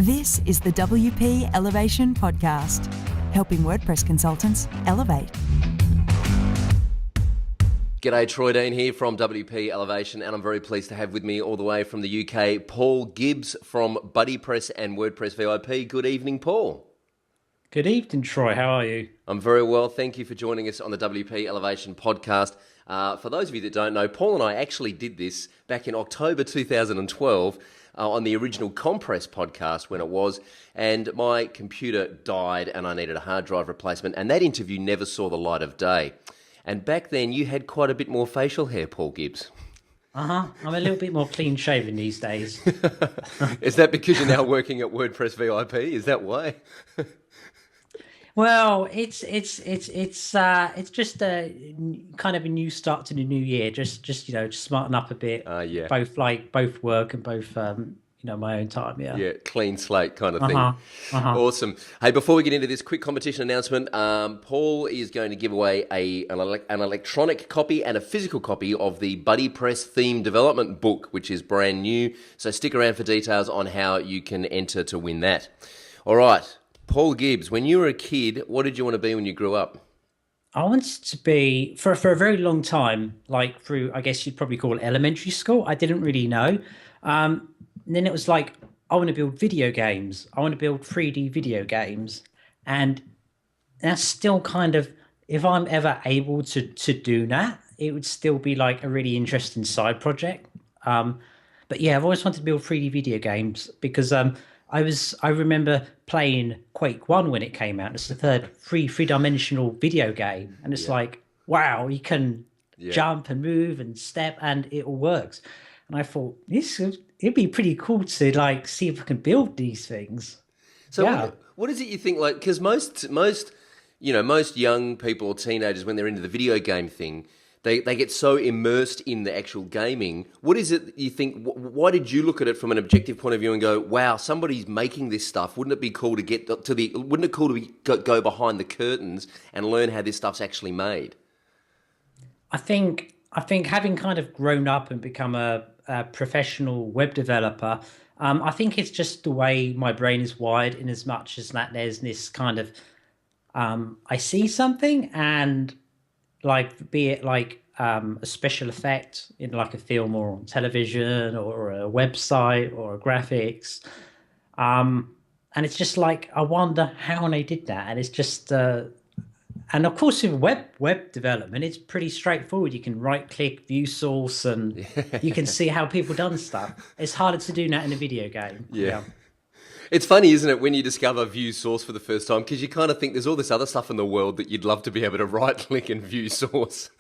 This is the WP Elevation Podcast, helping WordPress consultants elevate. G'day, Troy Dean here from WP Elevation, and I'm very pleased to have with me all the way from the UK, Paul Gibbs from BuddyPress and WordPress VIP. Good evening, Paul. Good evening, Troy. How are you? I'm very well. Thank you for joining us on the WP Elevation Podcast. For those of you that don't know, Paul and I actually did this back in October 2012 on the original Compress podcast when it was, and my computer died and I needed a hard drive replacement, and that interview never saw the light of day. And back then, you had quite a bit more facial hair, Paul Gibbs. I'm a little bit more clean-shaven these days. Is that because you're now working at WordPress VIP? Is that why? Well, it's just a kind of a new start to the new year. Just smarten up a bit. Yeah. Both work and both my own time. Yeah. Yeah, clean slate kind of thing. Awesome. Hey, before we get into this quick competition announcement, Paul is going to give away an electronic copy and a physical copy of the BuddyPress theme development book, which is brand new. So stick around for details on how you can enter to win that. All right. Paul Gibbs, when you were a kid, what did you want to be when you grew up? I wanted to be, for a very long time, like through, I guess you'd probably call it elementary school. I didn't really know. And then it was like, I want to build video games. I want to build 3D video games. And that's still kind of, if I'm ever able to do that, it would still be like a really interesting side project. But yeah, I've always wanted to build 3D video games because I remember playing Quake 1 when it came out. It's the third three-dimensional video game. And it's like, wow, you can jump and move and step and it all works. And I thought, it'd be pretty cool to like see if I can build these things. So what is it you think, like, because most young people or teenagers, when they're into the video game thing, they get so immersed in the actual gaming. What is it you think? Why did you look at it from an objective point of view and go, "Wow, somebody's making this stuff. Wouldn't it be cool to get to the? Wouldn't it cool to go behind the curtains and learn how this stuff's actually made?" I think having kind of grown up and become a professional web developer, I think it's just the way my brain is wired. In as much as that, there's this kind of I see something and. Like, be it like a special effect in like a film or on television or a website or a graphics. And it's just like, I wonder how they did that. And it's just, and of course with web development, it's pretty straightforward. You can right click, view source, and you can see how people done stuff. It's harder to do that in a video game. Yeah. It's funny, isn't it, when you discover view source for the first time, because you kind of think there's all this other stuff in the world that you'd love to be able to right-click and view source.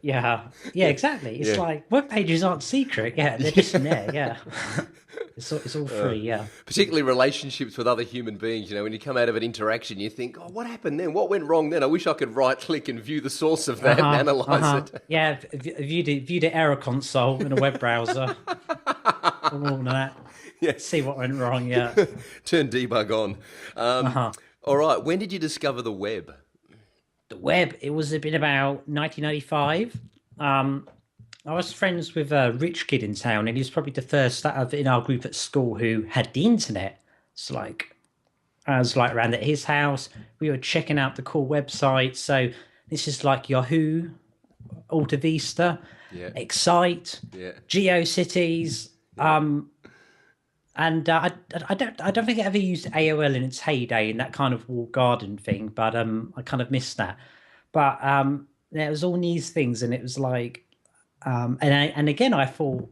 Yeah, exactly. It's like web pages aren't secret. Yeah, they're just in there. Yeah, it's all free. Yeah. Particularly relationships with other human beings. When you come out of an interaction, you think, "Oh, what happened then? What went wrong then? I wish I could right-click and view the source of that and analyze it." Yeah, view the error console in a web browser. All of that. Yeah. See what went wrong, yeah. Turn debug on. All right, when did you discover the web? The web, it was a bit about 1995. I was friends with a rich kid in town, and he was probably the first in our group at school who had the internet. So I was around at his house. We were checking out the cool websites. So this is like Yahoo, Alta Vista, Excite, GeoCities. And I don't think I ever used AOL in its heyday in that kind of walled garden thing, but I kind of missed that. But there was all these things, and it was like, and again I thought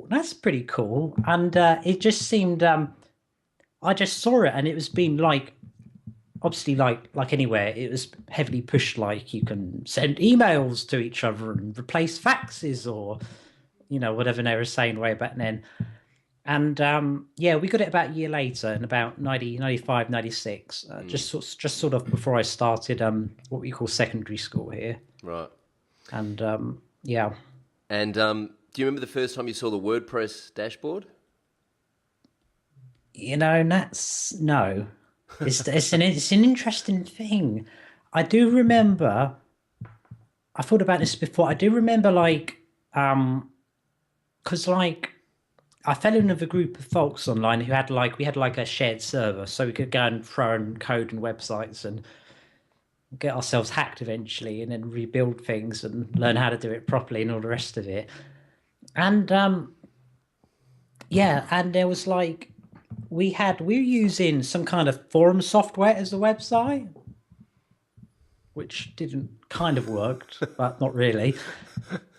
that's pretty cool, and it just seemed I just saw it, and it was being like, obviously like anywhere, it was heavily pushed, like you can send emails to each other and replace faxes or whatever they were saying way back then. And we got it about a year later, in about 95, 96, just sort of before I started what we call secondary school here. Right. And And do you remember the first time you saw the WordPress dashboard? No. It's an interesting thing. I do remember. I thought about this before. I do remember because I fell in with a group of folks online who had we had like a shared server, so we could go and throw in code and websites and get ourselves hacked eventually, and then rebuild things and learn how to do it properly and all the rest of it. And yeah, and there was like we were using some kind of forum software as the website, which didn't kind of worked, but not really.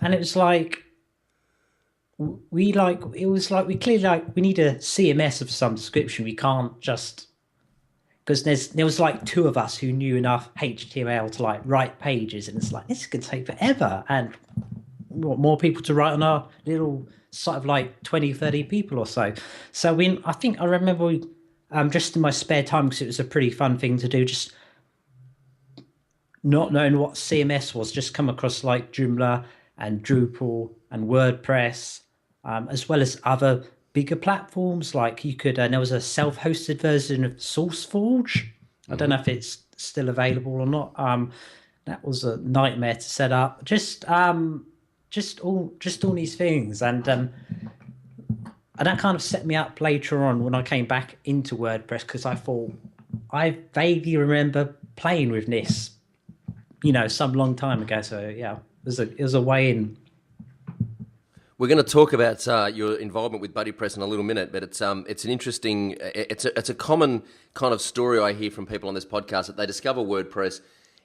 And it was like we clearly we need a CMS of some description. We can't just because there was like two of us who knew enough HTML to like write pages, and it's like this could take forever, and we want more people to write on our little site of like 20, 30 people or so. So I remember just in my spare time, because it was a pretty fun thing to do, just not knowing what CMS was, just come across like Joomla and Drupal and WordPress, as well as other bigger platforms. Like you could, there was a self-hosted version of SourceForge. I don't know if it's still available or not. That was a nightmare to set up. Just all these things, and that kind of set me up later on when I came back into WordPress, because I thought I vaguely remember playing with this, some long time ago. So yeah, it was a way in. We're going to talk about your involvement with BuddyPress in a little minute, but it's an interesting, it's a common kind of story I hear from people on this podcast, that they discover WordPress.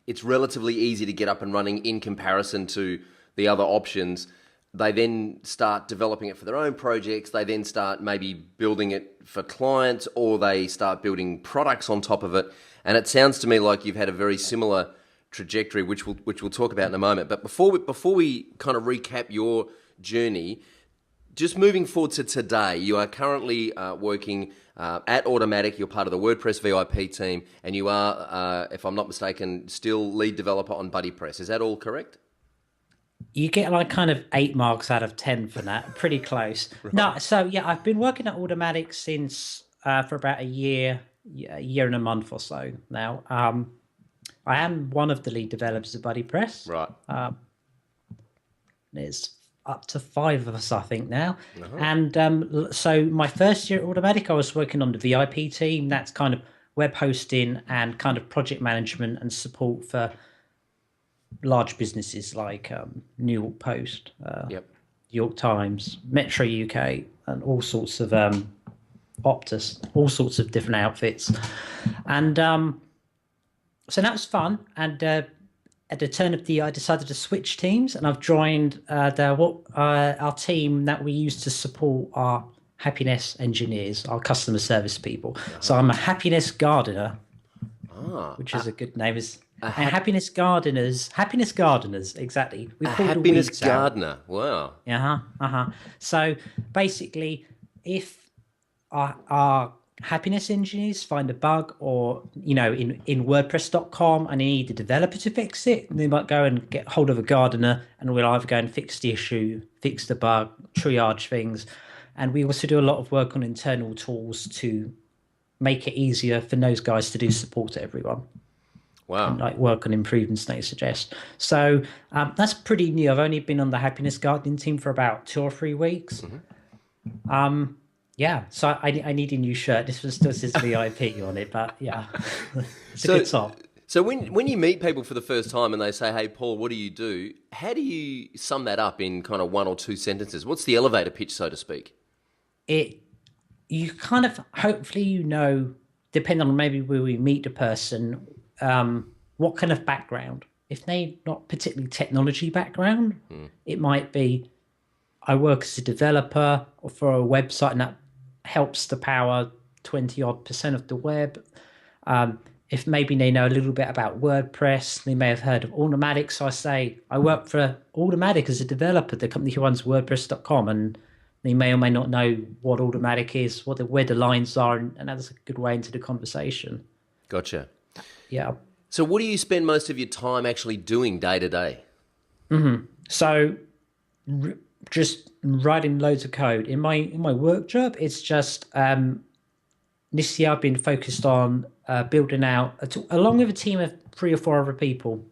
It's relatively easy to get up and running in comparison to the other options. They then start developing it for their own projects. They then start maybe building it for clients, or they start building products on top of it. And it sounds to me like you've had a very similar trajectory, which we'll talk about in a moment. But before we kind of recap your journey, just moving forward to today, you are currently working at Automatic. You're part of the WordPress VIP team, and you are, if I'm not mistaken, still lead developer on BuddyPress. Is that all correct? You get like kind of 8 marks out of 10 for that. Pretty close. Right. No, so yeah, I've been working at Automatic since for about a year and a month or so now. I am one of the lead developers of BuddyPress. Right. There's up to 5 of us, I think, now. Uh-huh. And so my first year at Automatic, I was working on the VIP team. That's kind of web hosting and kind of project management and support for large businesses like New York Post, York Times, Metro UK, and all sorts of Optus, all sorts of different outfits. And so that was fun. And at the turn of the year, I decided to switch teams, and I've joined our team that we use to support our happiness engineers, our customer service people. Uh-huh. So I'm a happiness gardener, which is a good name. Happiness gardeners, exactly. We call happiness gardener. Wow. So basically, if our happiness engineers find a bug, or in WordPress.com, and they need a developer to fix it, they might go and get hold of a gardener, and we'll either go and fix the issue, fix the bug, triage things. And we also do a lot of work on internal tools to make it easier for those guys to do support to everyone. Wow. And like work on improvements they suggest. So that's pretty new. I've only been on the happiness gardening team for about 2 or 3 weeks. Mm-hmm. Yeah, so I need a new shirt. This still says VIP on it, but yeah, it's a good top. So when you meet people for the first time and they say, "Hey, Paul, what do you do?" How do you sum that up in kind of 1 or 2 sentences? What's the elevator pitch, so to speak? You kind of hopefully depending on maybe where we meet the person, what kind of background. If they're not particularly technology background, it might be I work as a developer or for a website, and that helps to power 20% of the web. If maybe they know a little bit about WordPress, they may have heard of Automatic. So I say I work for Automatic as a developer, the company who runs WordPress.com, and they may or may not know what Automatic is, where the lines are, and that's a good way into the conversation. Gotcha. Yeah. So what do you spend most of your time actually doing day to day? Mm-hmm. So just writing loads of code. In my work job, it's just this year I've been focused on building out, along with a team of 3 or 4 other people,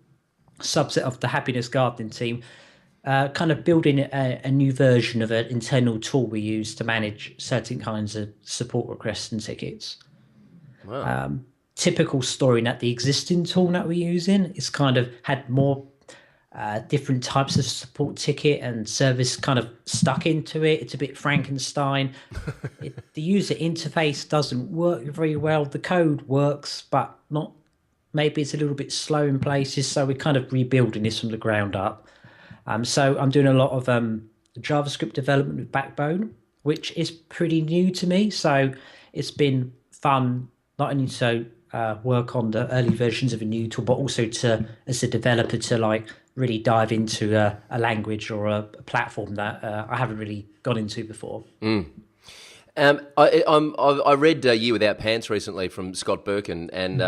subset of the happiness gardening team, kind of building a new version of an internal tool we use to manage certain kinds of support requests and tickets. Wow. Typical story that the existing tool that we're using is kind of had more different types of support ticket and service kind of stuck into it. It's a bit Frankenstein. The user interface doesn't work very well. The code works, but not. Maybe it's a little bit slow in places. So we're kind of rebuilding this from the ground up. So I'm doing a lot of JavaScript development with Backbone, which is pretty new to me. So it's been fun not only to work on the early versions of a new tool, but also to, as a developer, to like really dive into a language or a platform that I haven't really gone into before. I read Year Without Pants recently from Scott Birkin, and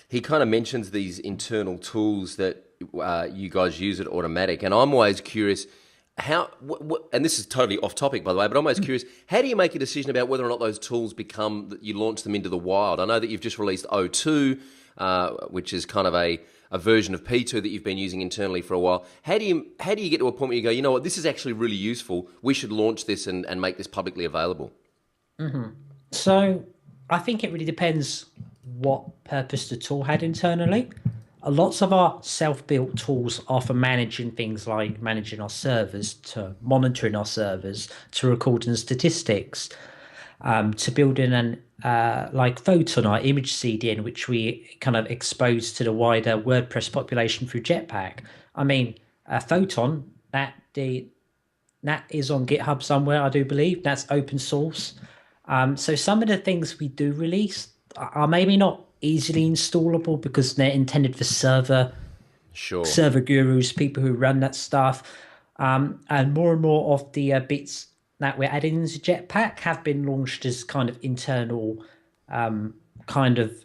he kind of mentions these internal tools that you guys use at Automatic, and I'm always curious how. And this is totally off topic, by the way, but I'm always curious: how do you make a decision about whether or not those tools become that you launch them into the wild? I know that you've just released O2, which is kind of a version of P2 that you've been using internally for a while. How do you get to a point where you go, you know what, this is actually really useful. We should launch this and make this publicly available. So I think it really depends what purpose the tool had internally. Lots of our self-built tools are for managing things like managing our servers, to monitoring our servers, to recording statistics, to building an like Photon, our image CDN, which we kind of expose to the wider WordPress population through Jetpack. I mean, Photon, that is on GitHub somewhere, I do believe. That's open source. So some of the things we do release are maybe not easily installable because they're intended for server gurus, people who run that stuff. And more of the bits that we're adding into Jetpack have been launched as kind of internal kind of,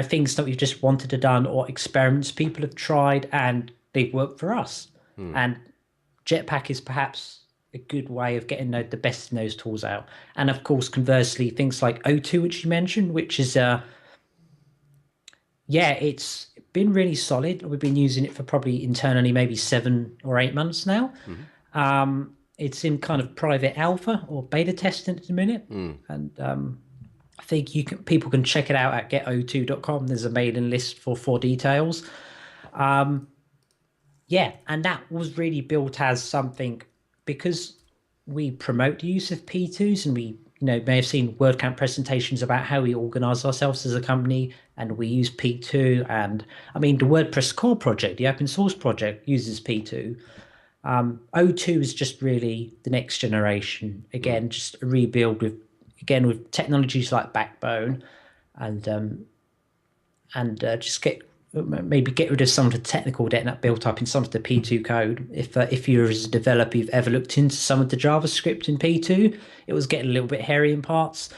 things that we've just wanted to done or experiments people have tried and they've worked for us. And Jetpack is perhaps a good way of getting the best in those tools out. And of course, conversely, things like O2, which you mentioned, which is it's been really solid. We've been using it for probably internally maybe 7 or 8 months now. It's in kind of private alpha or beta testing at the minute. And I think people can check it out at get02.com. There's a mailing list for details. And that was really built as something because we promote the use of P2s, and we may have seen WordCamp presentations about how we organize ourselves as a company, and we use P2. And I mean, the WordPress core project, the open source project, uses P2. O2 is just really the next generation. Again, just a rebuild with technologies like Backbone, and just get rid of some of the technical debt that built up in some of the P2 code. If you're as a developer, you've ever looked into some of the JavaScript in P2, it was getting a little bit hairy in parts.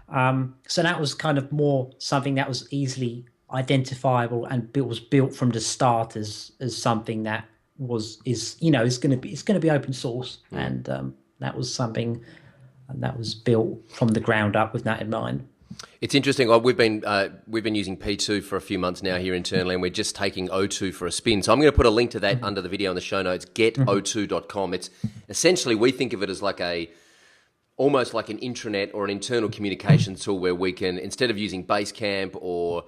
So that was kind of more something that was easily identifiable and was built from the start as something that is going to be open source, and that was something that was built from the ground up with that in mind. It's interesting. We've been using P2 for a few months now here internally, and we're just taking O2 for a spin. So I'm going to put a link to that under the video in the show notes. Get02.com. It's essentially, we think of it as almost like an intranet or an internal communications tool where we can, instead of using Basecamp or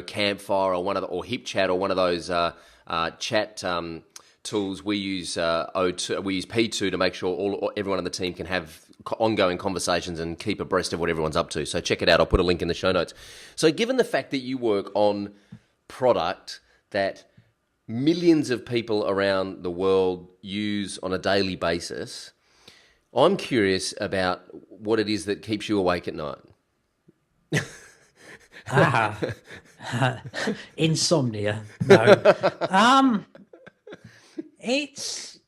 Campfire or HipChat or one of those chat tools, we use O2. We use P2 to make sure everyone on the team can have ongoing conversations and keep abreast of what everyone's up to. So check it out. I'll put a link in the show notes. So given the fact that you work on product that millions of people around the world use on a daily basis, I'm curious about what it is that keeps you awake at night. Insomnia. No. It's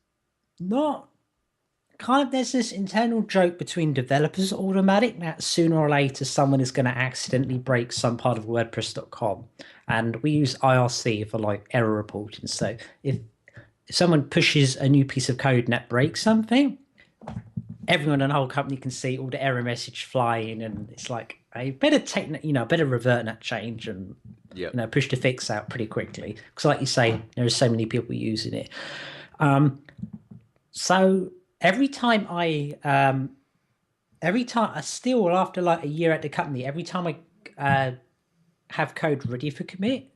not kind of, there's this internal joke between developers at Automatic that sooner or later someone is going to accidentally break some part of WordPress.com, and we use IRC for like error reporting. So if someone pushes a new piece of code and that breaks something, everyone in the whole company can see all the error message flying, and it's like, I better better revert that change and push the fix out pretty quickly, because like you say, there are so many people using it. So every time I still, after like a year at the company, every time I have code ready for commit,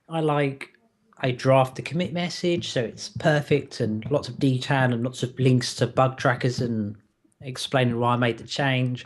I draft the commit message so it's perfect and lots of detail and lots of links to bug trackers and explaining why I made the change.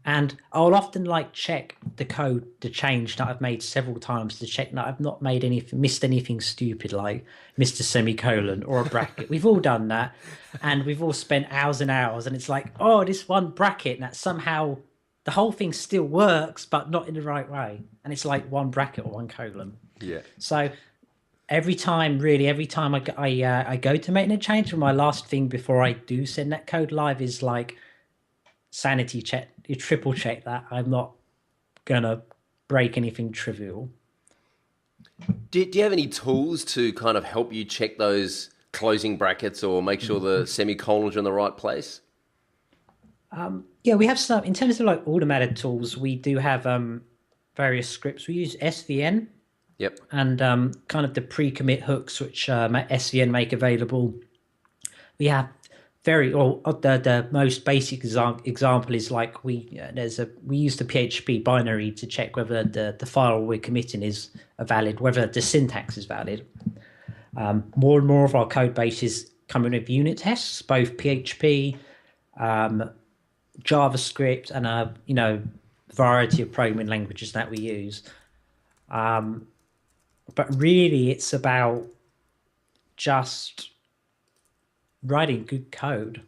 And I'll often like check the code, the change that I've made several times to check that I've not missed anything stupid, like missed a semicolon or a bracket. We've all done that, and we've all spent hours and hours. And it's like, oh, this one bracket, and that somehow the whole thing still works, but not in the right way. And it's like one bracket or one colon. Yeah. So every time I go to make a change, my last thing before I do send that code live is like, sanity check, you triple check that I'm not gonna break anything trivial. Do you have any tools to kind of help you check those closing brackets or make sure the semicolons are in the right place? Yeah, we have some in terms of like automated tools. We do have various scripts. We use SVN. Yep. And kind of the pre-commit hooks, which SVN make available. We have the most basic example is like we use the PHP binary to check whether the file we're committing is valid, whether the syntax is valid. More and more of our code base is coming with unit tests, both PHP, JavaScript, and a variety of programming languages that we use. But really, it's about just writing good code,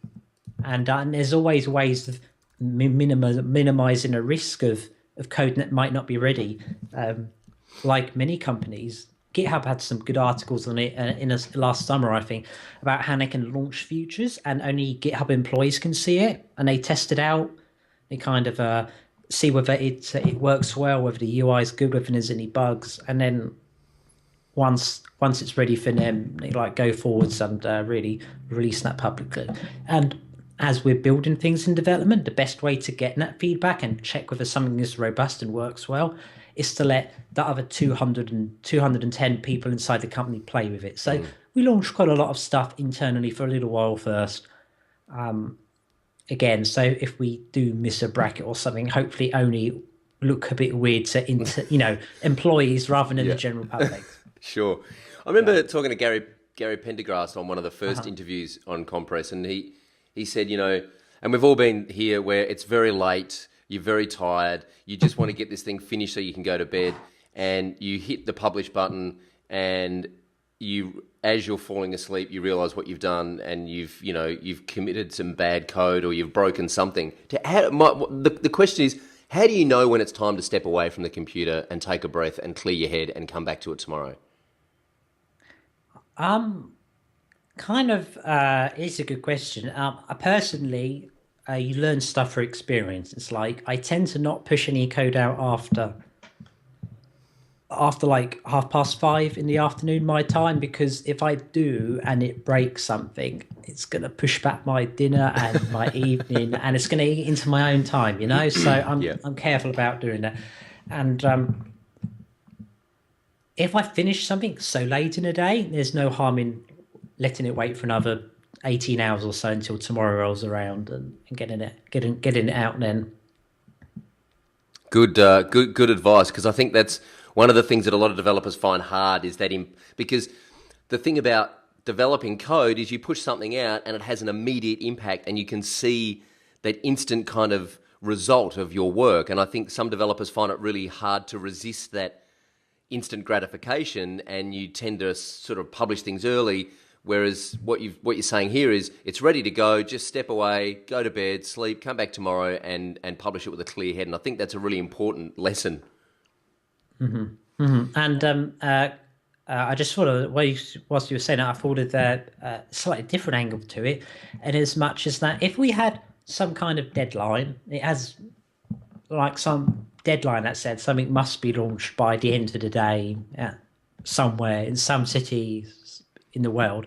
and there's always ways of minimizing a risk of code that might not be ready. Like many companies, GitHub had some good articles on it last summer, I think, about how they can launch features and only GitHub employees can see it, and they test it out. They kind of see whether it works well, whether the UI is good, whether there's any bugs, and then once it's ready for them, they like go forwards and really release that publicly. And as we're building things in development, the best way to get that feedback and check whether something is robust and works well is to let the other 210 people inside the company play with it. So we launched quite a lot of stuff internally for a little while first. Again, so if we do miss a bracket or something, hopefully only look a bit weird to employees rather than the general public. Sure. I remember talking to Gary Pendergrass on one of the first interviews on Compress, and he said, and we've all been here where it's very late, you're very tired, you just want to get this thing finished so you can go to bed, and you hit the publish button, and as you're falling asleep, you realize what you've done, and you've committed some bad code or you've broken something. The question is, how do you know when it's time to step away from the computer and take a breath and clear your head and come back to it tomorrow? It's a good question. I personally, you learn stuff through experience. It's like I tend to not push any code out after like 5:30 in the afternoon my time, because if I do and it breaks something, it's gonna push back my dinner and my evening, and it's gonna eat into my own time, So I'm careful about doing that. And if I finish something so late in the day, there's no harm in letting it wait for another 18 hours or so until tomorrow rolls around and getting it out then. Good advice, because I think that's one of the things that a lot of developers find hard is that because the thing about developing code is you push something out and it has an immediate impact and you can see that instant kind of result of your work. And I think some developers find it really hard to resist that instant gratification, and you tend to sort of publish things early. Whereas what you're saying here is it's ready to go, just step away, go to bed, sleep, come back tomorrow and publish it with a clear head. And I think that's a really important lesson. Mm-hmm. Mm-hmm. And I just thought of, whilst you were saying that, I thought of a slightly different angle to it. And as much as that, if we had some kind of deadline, it has like some deadline that said something must be launched by the end of the day somewhere in some cities in the world,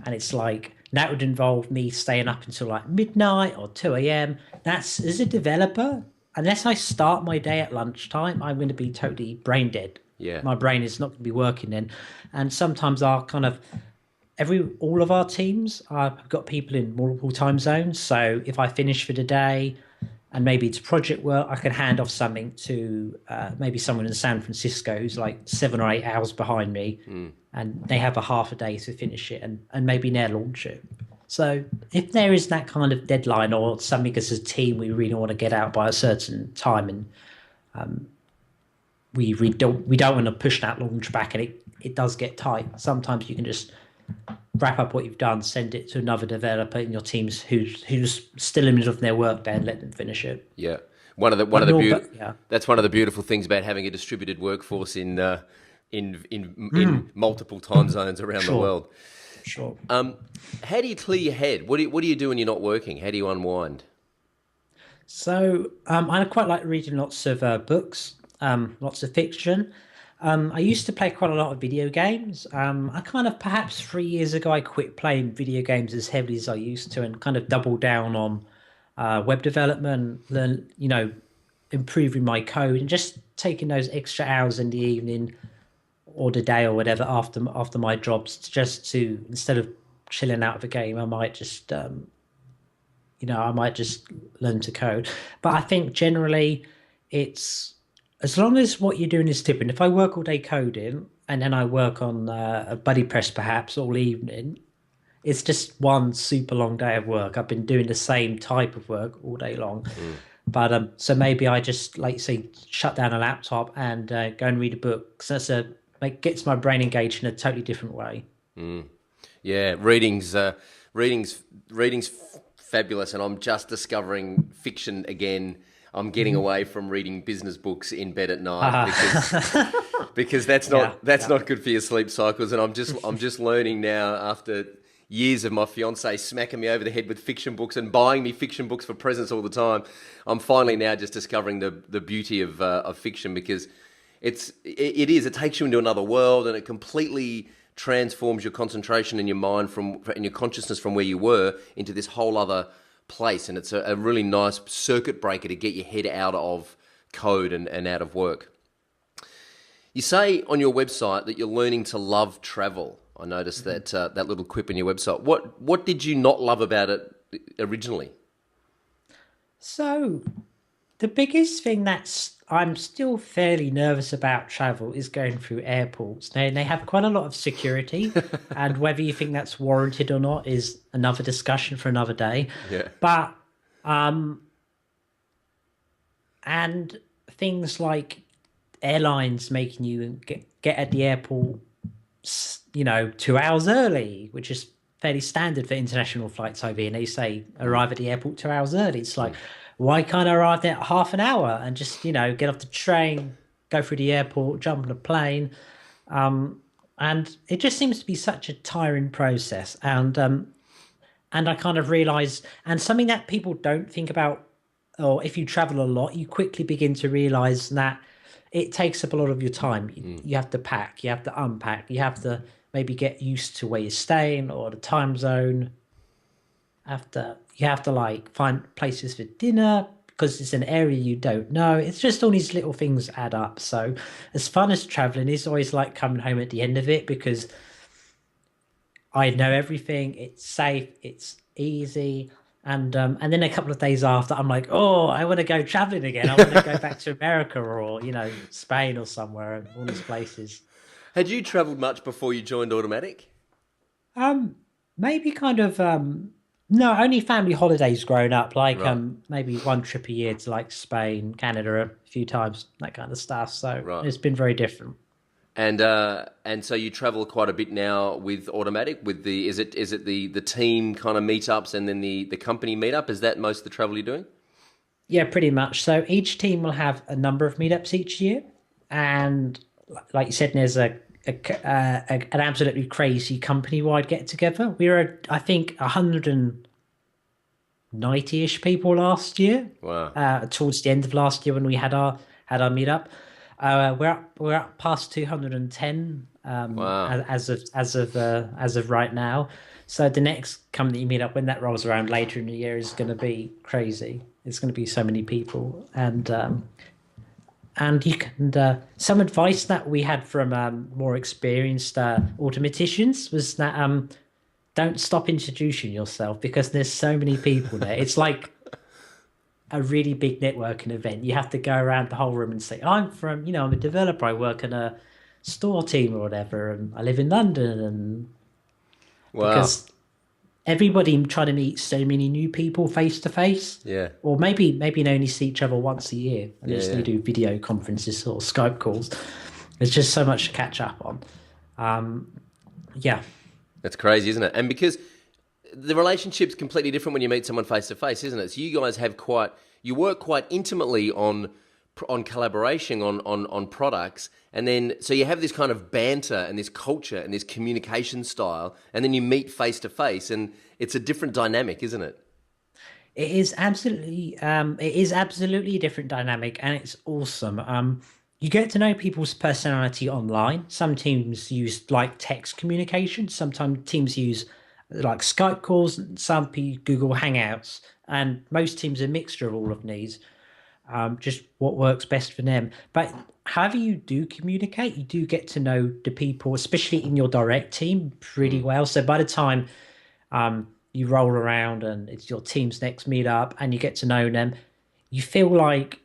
and it's like that would involve me staying up until like midnight or 2 a.m. That's, as a developer, unless I start my day at lunchtime, I'm going to be totally brain dead. Yeah, my brain is not going to be working then. And sometimes I'll kind of all of our teams have got people in multiple time zones. So if I finish for the day and maybe it's project work, I can hand off something to maybe someone in San Francisco who's like 7 or 8 hours behind me, and they have a half a day to finish it and maybe they'll launch it. So if there is that kind of deadline or something as a team we really want to get out by a certain time, and we don't want to push that launch back, and it does get tight. Sometimes you can just wrap up what you've done, send it to another developer in your teams who's still in the middle of their workday, and let them finish it. Yeah, that's one of the beautiful things about having a distributed workforce in multiple time zones around the world. Sure. How do you clear your head? What do you do when you're not working? How do you unwind? So I quite like reading lots of books, lots of fiction. I used to play quite a lot of video games. I kind of, perhaps 3 years ago, I quit playing video games as heavily as I used to, and kind of doubled down on web development, improving my code, and just taking those extra hours in the evening or the day or whatever after my jobs, just to, instead of chilling out of a game, I might just learn to code. But I think generally it's, as long as what you're doing is different. If I work all day coding and then I work on a BuddyPress perhaps all evening, it's just one super long day of work. I've been doing the same type of work all day long. But so maybe I just, like you say, shut down a laptop and go and read a book. So gets my brain engaged in a totally different way. Yeah, reading's fabulous, and I'm just discovering fiction again. I'm getting away from reading business books in bed at night because that's not good for your sleep cycles. And I'm just learning now, after years of my fiance smacking me over the head with fiction books and buying me fiction books for presents all the time. I'm finally now just discovering the beauty of fiction, because it takes you into another world, and it completely transforms your concentration and your mind and your consciousness from where you were into this whole other place. And it's a really nice circuit breaker to get your head out of code and out of work. You say on your website that you're learning to love travel. I noticed that little quip in your website. What did you not love about it originally? So the biggest thing that's I'm still fairly nervous about travel is going through airports. They have quite a lot of security, and whether you think that's warranted or not is another discussion for another day. Yeah. But and things like airlines making you get at the airport, 2 hours early, which is fairly standard for international flights over here. And they say arrive at the airport 2 hours early. It's like, why can't I arrive there at half an hour and just, get off the train, go through the airport, jump on a plane? And it just seems to be such a tiring process. And I kind of realized, and something that people don't think about, or if you travel a lot, you quickly begin to realize that it takes up a lot of your time. You have to pack, you have to unpack, you have to maybe get used to where you're staying or the time zone. You have to find places for dinner because it's an area you don't know. It's just all these little things add up. So as fun as traveling is, always like coming home at the end of it, because I know everything. It's safe. It's easy. And then a couple of days after, I'm like, oh, I want to go traveling again. I want to go back to America or, Spain or somewhere, and all these places. Had you traveled much before you joined Automatic? Maybe kind of, no, only family holidays growing up, maybe one trip a year to Spain, Canada a few times, that kind of stuff. So It's been very different. And so you travel quite a bit now with Automatic. With is it the team kind of meetups and then the company meetup? Is that most of the travel you're doing? Yeah, pretty much. So each team will have a number of meetups each year, and like you said, there's an absolutely crazy company-wide get-together. We were, I think, 190-ish people last year. Wow! Towards the end of last year when we had our meetup. We're up past 210 wow. as of right now. So the next company meetup, when that rolls around later in the year, is going to be crazy. It's going to be so many people, and you can some advice that we had from more experienced automaticians was that don't stop introducing yourself because there's so many people there. It's like a really big networking event. You have to go around the whole room and say, I'm from, I'm a developer. I work in a store team or whatever, and I live in London. And Wow. because everybody trying to meet so many new people face to face. Yeah. Or maybe they only see each other once a year and Yeah, just yeah. do video conferences or Skype calls. There's just so much to catch up on. Yeah. That's crazy, isn't it? And because the relationship's completely different when you meet someone face to face, isn't it? So you guys you work quite intimately on collaboration on products, and then so you have this kind of banter and this culture and this communication style, and then you meet face to face, and it's a different dynamic, isn't it? It is absolutely a different dynamic, and it's awesome. You get to know people's personality online. Some teams use like text communication. Sometimes teams use like Skype calls. Some Google Hangouts, and most teams are a mixture of all of these. Just what works best for them. But however you do communicate, you do get to know the people, especially in your direct team, pretty well. So by the time you roll around and it's your team's next meetup and you get to know them, you feel like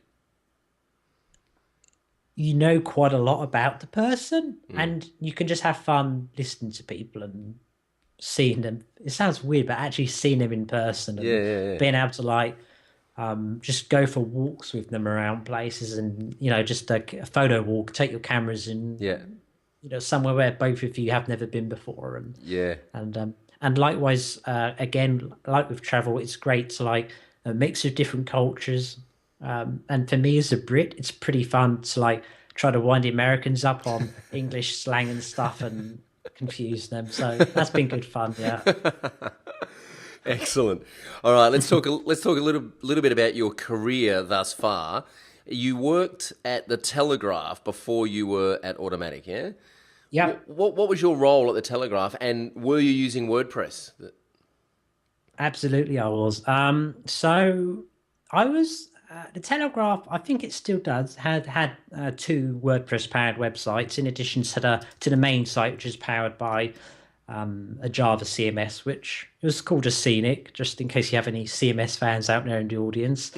you know quite a lot about the person, and you can just have fun listening to people and seeing them. It sounds weird, but actually seeing them in person and being able to like just go for walks with them around places, and just like a photo walk, take your cameras and somewhere where both of you have never been before, and likewise again, like with travel, it's great to like a mix of different cultures. And for me as a Brit, it's pretty fun to like try to wind the Americans up on English slang and stuff and confuse them. So that's been good fun. Yeah. Excellent. All right, let's talk a little bit about your career thus far. You worked at the Telegraph before you were at Automatic, yeah? Yeah. What was your role at the Telegraph, and were you using WordPress? Absolutely, I was. So I was the Telegraph. I think it still does. Had two WordPress powered websites in addition to the main site, which is powered by a Java CMS, which was called a Scenic, just in case you have any CMS fans out there in the audience.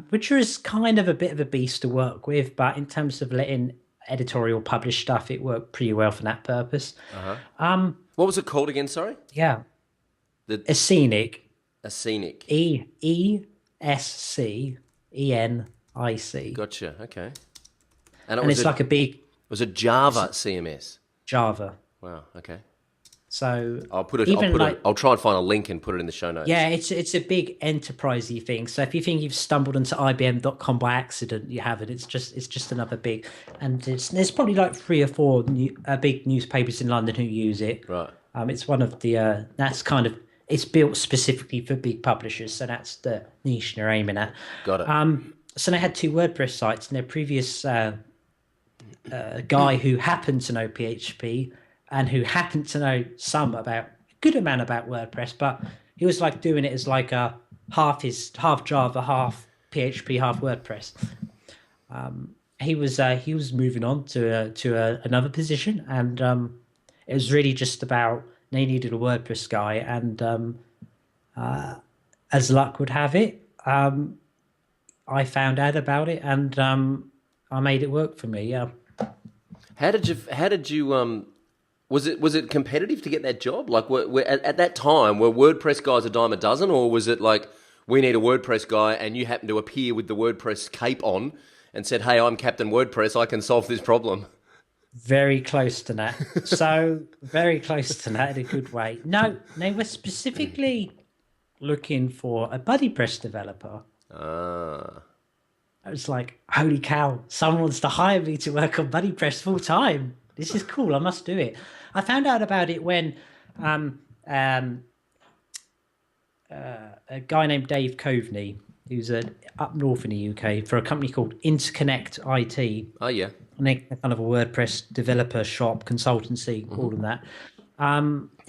Which is kind of a bit of a beast to work with, but in terms of letting editorial publish stuff, it worked pretty well for that purpose. What was it called again? Sorry, Yeah, a Scenic. a Scenic. ESCENIC. Gotcha. Okay. And it's like a big was a Java CMS. Java. Wow. Okay. So I'll try and find a link and put it in the show notes. Yeah, it's a big enterprisey thing. So if you think you've stumbled into IBM.com by accident, you haven't. It's just another big, and there's probably like 3 or 4 big newspapers in London who use it. Right. It's one of the that's kind of, it's built specifically for big publishers, so that's the niche they're aiming at. Got it. So they had 2 WordPress sites, and their previous guy who happened to know PHP and who happened to know a good amount about WordPress, but he was like doing it as like a half Java, half PHP, half WordPress. He was moving on to another position, and it was really just about they needed a WordPress guy, and as luck would have it, I found out about it, and I made it work for me. Yeah. How did you was it competitive to get that job? Like, at that time, were WordPress guys a dime a dozen, or was it like, we need a WordPress guy, and you happen to appear with the WordPress cape on and said, hey, I'm Captain WordPress, I can solve this problem? Very close to that. So very close to that in a good way. No, they were specifically looking for a BuddyPress developer. I was like, holy cow, someone wants to hire me to work on BuddyPress full time. This is cool. I must do it. I found out about it when a guy named Dave Coveney, who's up north in the UK for a company called Interconnect IT. Oh, yeah. And they're kind of a WordPress developer shop, consultancy, all of that.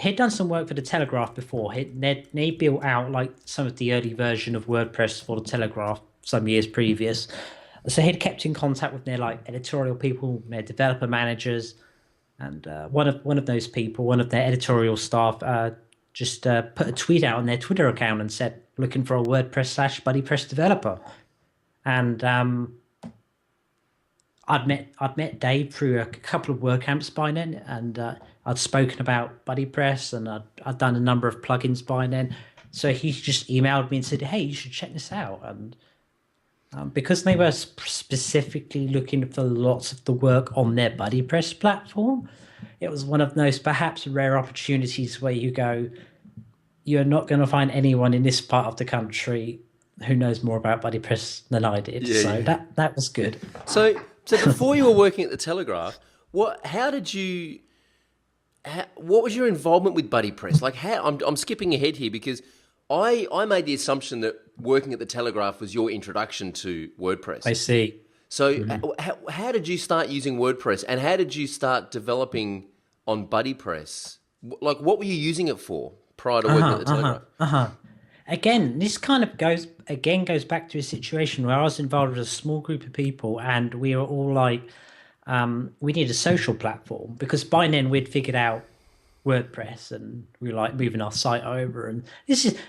He'd done some work for the Telegraph before. They built out like some of the early version of WordPress for the Telegraph some years previous. So he'd kept in contact with their like editorial people, their developer managers, And one of those people, one of their editorial staff, just put a tweet out on their Twitter account and said, "Looking for a WordPress / BuddyPress developer." And I'd met Dave through a couple of WordCamps by then, and I'd spoken about BuddyPress, and I'd done a number of plugins by then. So he just emailed me and said, "Hey, you should check this out." And because they were specifically looking for lots of the work on their BuddyPress platform, it was one of those perhaps rare opportunities where you go, you're not going to find anyone in this part of the country who knows more about BuddyPress than I did. That was good. So before you were working at the Telegraph, what was your involvement with BuddyPress? Like, I'm skipping ahead here because I made the assumption that working at the Telegraph was your introduction to WordPress. I see. So how did you start using WordPress, and how did you start developing on BuddyPress? Like, what were you using it for prior to working at the Telegraph? Again, this kind of goes back to a situation where I was involved with a small group of people, and we were all like, we need a social platform, because by then we'd figured out WordPress and we were like moving our site over. And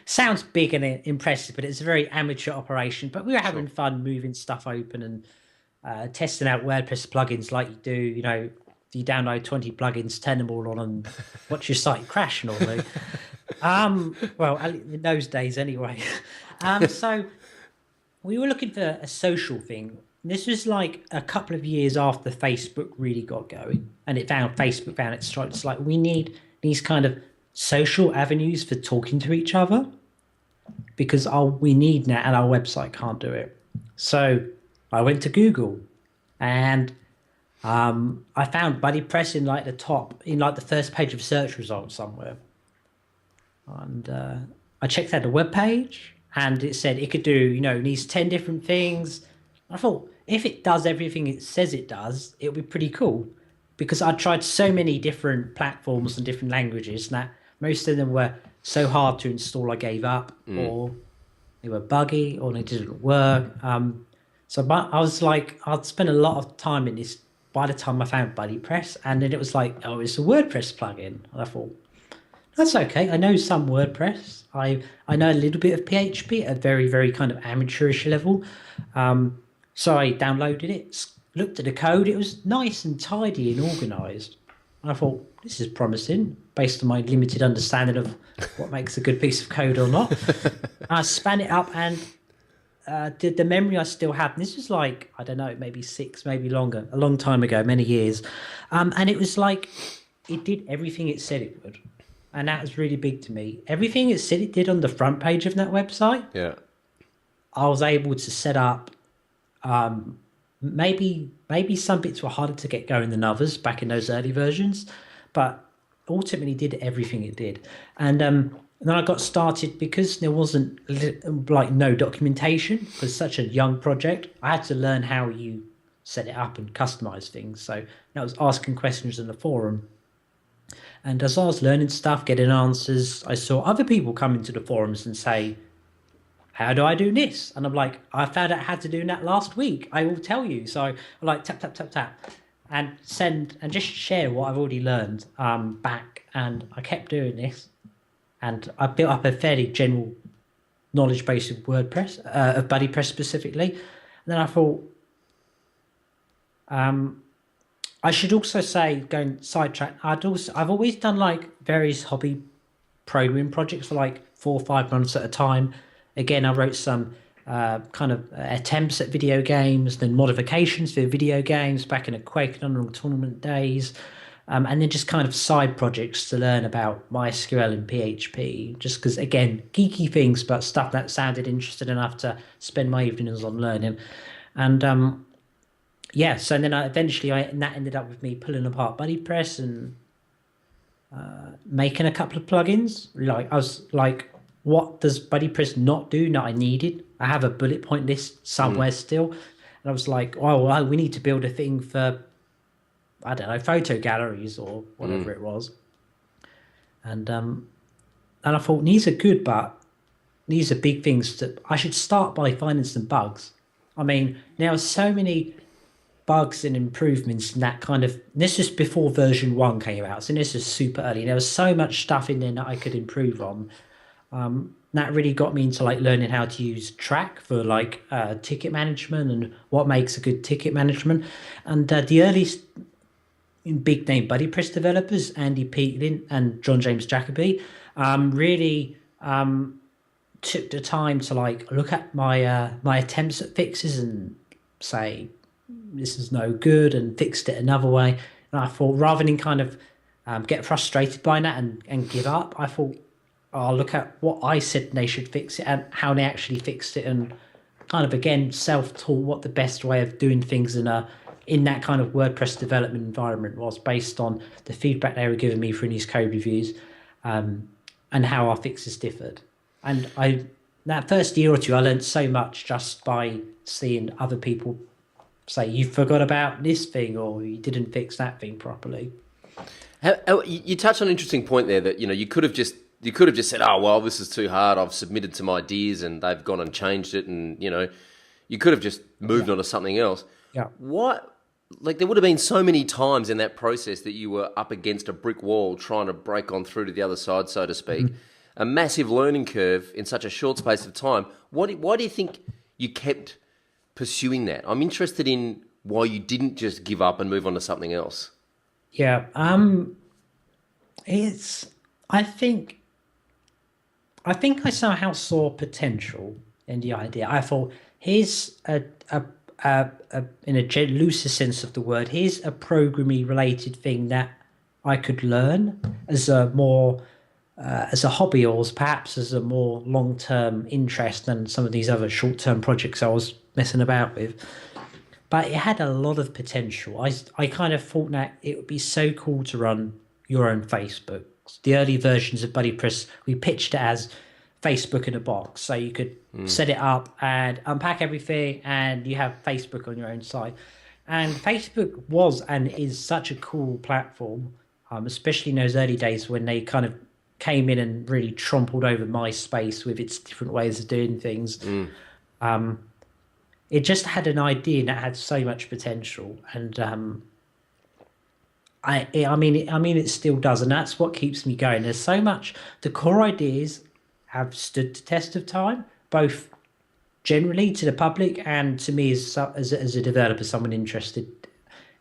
sounds big and impressive, but it's a very amateur operation. But we were having fun moving stuff open and testing out WordPress plugins like you do. You know, if you download 20 plugins, turn them all on and watch your site crash normally. Well, in those days anyway. So we were looking for a social thing. This was like a couple of years after Facebook really got going, and Facebook found its stride. It's like, we need these kind of social avenues for talking to each other, because we need now, and our website can't do it. So I went to Google, and I found BuddyPress in like the first page of search results somewhere. And I checked out the web page, and it said it could do, these 10 different things. I thought, if it does everything it says it does, it'll be pretty cool, because I tried so many different platforms and different languages that most of them were so hard to install I gave up, or they were buggy, or they didn't work. So I was like, I'd spent a lot of time in this by the time I found BuddyPress, and then it was like, oh, it's a WordPress plugin. And I thought, that's okay. I know some WordPress. I know a little bit of PHP at a very, very kind of amateurish level. So I downloaded it, looked at the code. It was nice and tidy and organized. And I thought, this is promising, based on my limited understanding of what makes a good piece of code or not. I span it up, and the memory I still have, and this was like, I don't know, maybe 6, maybe longer, a long time ago, many years. And it was like, it did everything it said it would. And that was really big to me. Everything it said it did on the front page of that website, I was able to set up. Maybe some bits were harder to get going than others back in those early versions, but ultimately did everything it did. And then I got started, because there wasn't like no documentation, because such a young project. I had to learn how you set it up and customize things. So I was asking questions in the forum. And as I was learning stuff, getting answers, I saw other people come into the forums and say, how do I do this? And I'm like, I found out how to do that last week. I will tell you. So I'm like, tap, tap, tap, tap, and send and just share what I've already learned back. And I kept doing this. And I built up a fairly general knowledge base of WordPress, of BuddyPress specifically. And then I thought, I should also say, going sidetrack, I've always done like various hobby programming projects for like 4 or 5 months at a time. Again, I wrote some kind of attempts at video games, then modifications for video games back in a Quake and Unreal Tournament days, and then just kind of side projects to learn about MySQL and PHP, just because, again, geeky things, but stuff that sounded interesting enough to spend my evenings on learning. And so then that ended up with me pulling apart BuddyPress and making a couple of plugins. Like, I was like, what does BuddyPress not do that I needed? I have a bullet point list somewhere still. And I was like, oh, we need to build a thing for, I don't know, photo galleries or whatever it was. And I thought, these are good, but these are big things. I should start by finding some bugs. I mean, there are so many bugs and improvements in that kind of, this is before version 1 came out, so this is super early. There was so much stuff in there that I could improve on. That really got me into like learning how to use Track for like ticket management and what makes a good ticket management. And the earliest big name BuddyPress developers, Andy Peatlin and John James Jacoby, really took the time to like look at my my attempts at fixes and say this is no good, and fixed it another way. And I thought, rather than kind of get frustrated by that and give up, I thought, I'll look at what I said they should fix it and how they actually fixed it, and kind of again self-taught what the best way of doing things in that kind of WordPress development environment was, based on the feedback they were giving me from these code reviews, and how our fixes differed. And that first year or two, I learned so much just by seeing other people say, you forgot about this thing, or you didn't fix that thing properly. You touched on an interesting point there that, you could have just said, oh, well, this is too hard. I've submitted some ideas and they've gone and changed it. And, you could have just moved on to something else. Yeah. Like, there would have been so many times in that process that you were up against a brick wall trying to break on through to the other side, so to speak. Mm-hmm. A massive learning curve in such a short space of time. Why do you think you kept pursuing that? I'm interested in why you didn't just give up and move on to something else. Yeah. I think I somehow saw potential in the idea. I thought, here's in a looser sense of the word, here's a programming related thing that I could learn as a hobby, or perhaps as a more long-term interest than some of these other short-term projects I was messing about with. But it had a lot of potential. I kind of thought that it would be so cool to run your own Facebook. The early versions of BuddyPress, we pitched it as Facebook in a box. So you could set it up and unpack everything, and you have Facebook on your own site. And Facebook was and is such a cool platform, especially in those early days when they kind of came in and really trampled over MySpace with its different ways of doing things. It just had an idea that had so much potential, and I mean, it still does, and that's what keeps me going. There's so much. The core ideas have stood the test of time, both generally to the public and to me as a developer, someone interested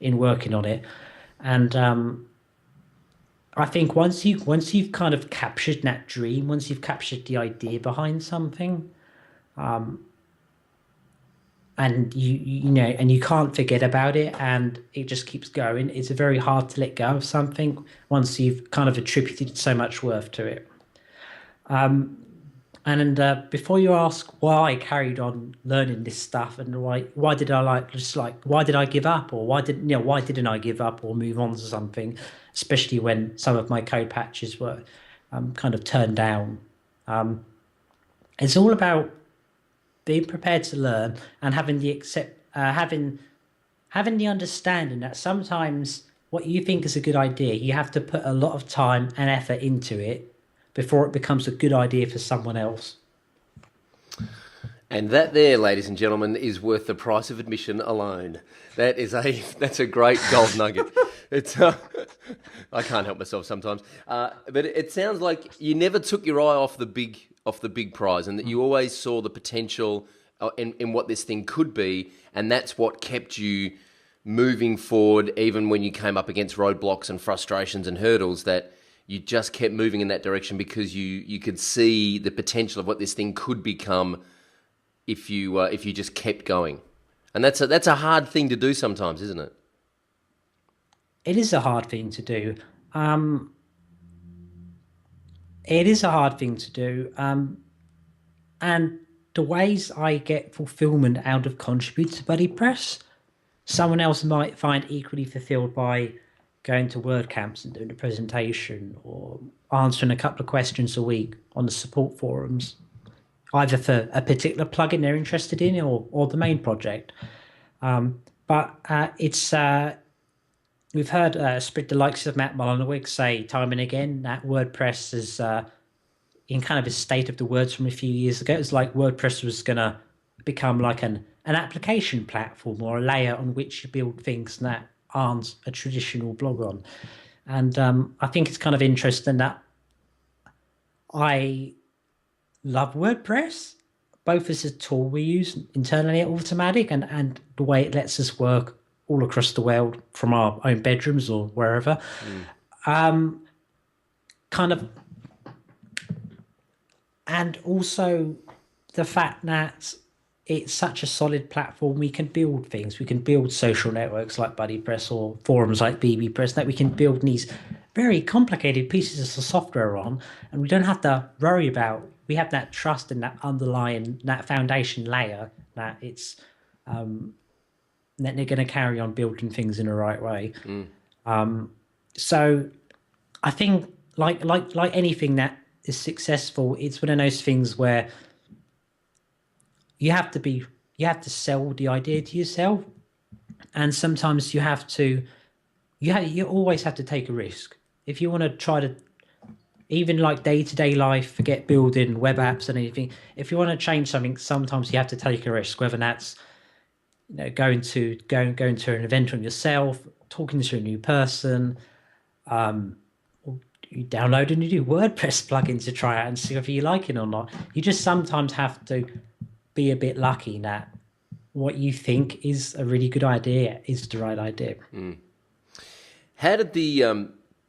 in working on it. And I think once you've kind of captured that dream, once you've captured the idea behind something, and you can't forget about it, and it just keeps going. It's very hard to let go of something once you've kind of attributed so much worth to it. And before you ask why I carried on learning this stuff, and why did I give up, or why didn't I give up or move on to something, especially when some of my code patches were kind of turned down. It's all about being prepared to learn and having the understanding that sometimes what you think is a good idea, you have to put a lot of time and effort into it before it becomes a good idea for someone else. And that there, ladies and gentlemen, is worth the price of admission alone. That's a great gold nugget. It's I can't help myself sometimes. But it sounds like you never took your eye off the big prize, and that you always saw the potential in what this thing could be, and that's what kept you moving forward, even when you came up against roadblocks and frustrations and hurdles, that you just kept moving in that direction because you could see the potential of what this thing could become if you just kept going. And that's a hard thing to do sometimes, isn't it? It is a hard thing to do. It is a hard thing to do. And the ways I get fulfillment out of contributing to BuddyPress, someone else might find equally fulfilled by going to WordCamps and doing a presentation, or answering a couple of questions a week on the support forums, either for a particular plugin they're interested in or the main project. But we've heard Spread the likes of Matt Mullenweg say time and again that WordPress is in kind of a state of the words from a few years ago. It's like WordPress was going to become like an an application platform or a layer on which you build things that aren't a traditional blog on. And I think it's kind of interesting that I love WordPress, both as a tool we use internally at Automatic and the way it lets us work all across the world from our own bedrooms or wherever. Kind of, and also the fact that it's such a solid platform. We can build things. We can build social networks like BuddyPress or forums like BBPress that we can build these very complicated pieces of software on, and we don't have to worry about. We have that trust in that underlying, that foundation layer that it's that they're going to carry on building things in the right way. So I think like anything that is successful, it's one of those things where you have to sell the idea to yourself, and sometimes you always have to take a risk if you want to try to, even like day-to-day life, forget building web apps and anything. If you want to change something, sometimes you have to take a risk, whether that's going to an event on yourself, talking to a new person, or you download a new WordPress plugin to try out and see if you like it or not. You just sometimes have to be a bit lucky that what you think is a really good idea is the right idea. How did the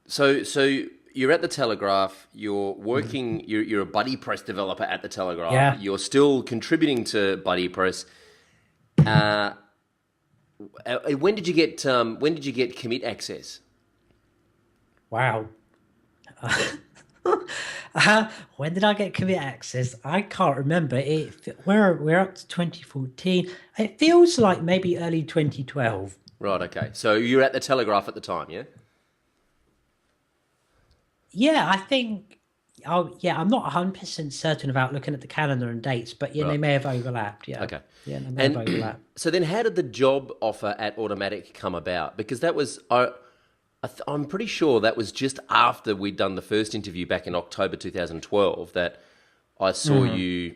so you're at the Telegraph, you're working, you're a BuddyPress developer at the Telegraph. Yeah. You're still contributing to BuddyPress. When did you get commit access? Wow. When did I get commit access? I can't remember. We're up to 2014. It feels like maybe early 2012. Right, okay. So you're at the Telegraph at the time, yeah? Yeah, I think. Oh, yeah. I'm not 100% certain about looking at the calendar and dates, but yeah, Right. they may have overlapped. Yeah. Okay. Yeah, they may have overlapped. So then how did the job offer at Automatic come about? Because that was, I'm pretty sure that was just after we'd done the first interview back in October 2012 that I saw you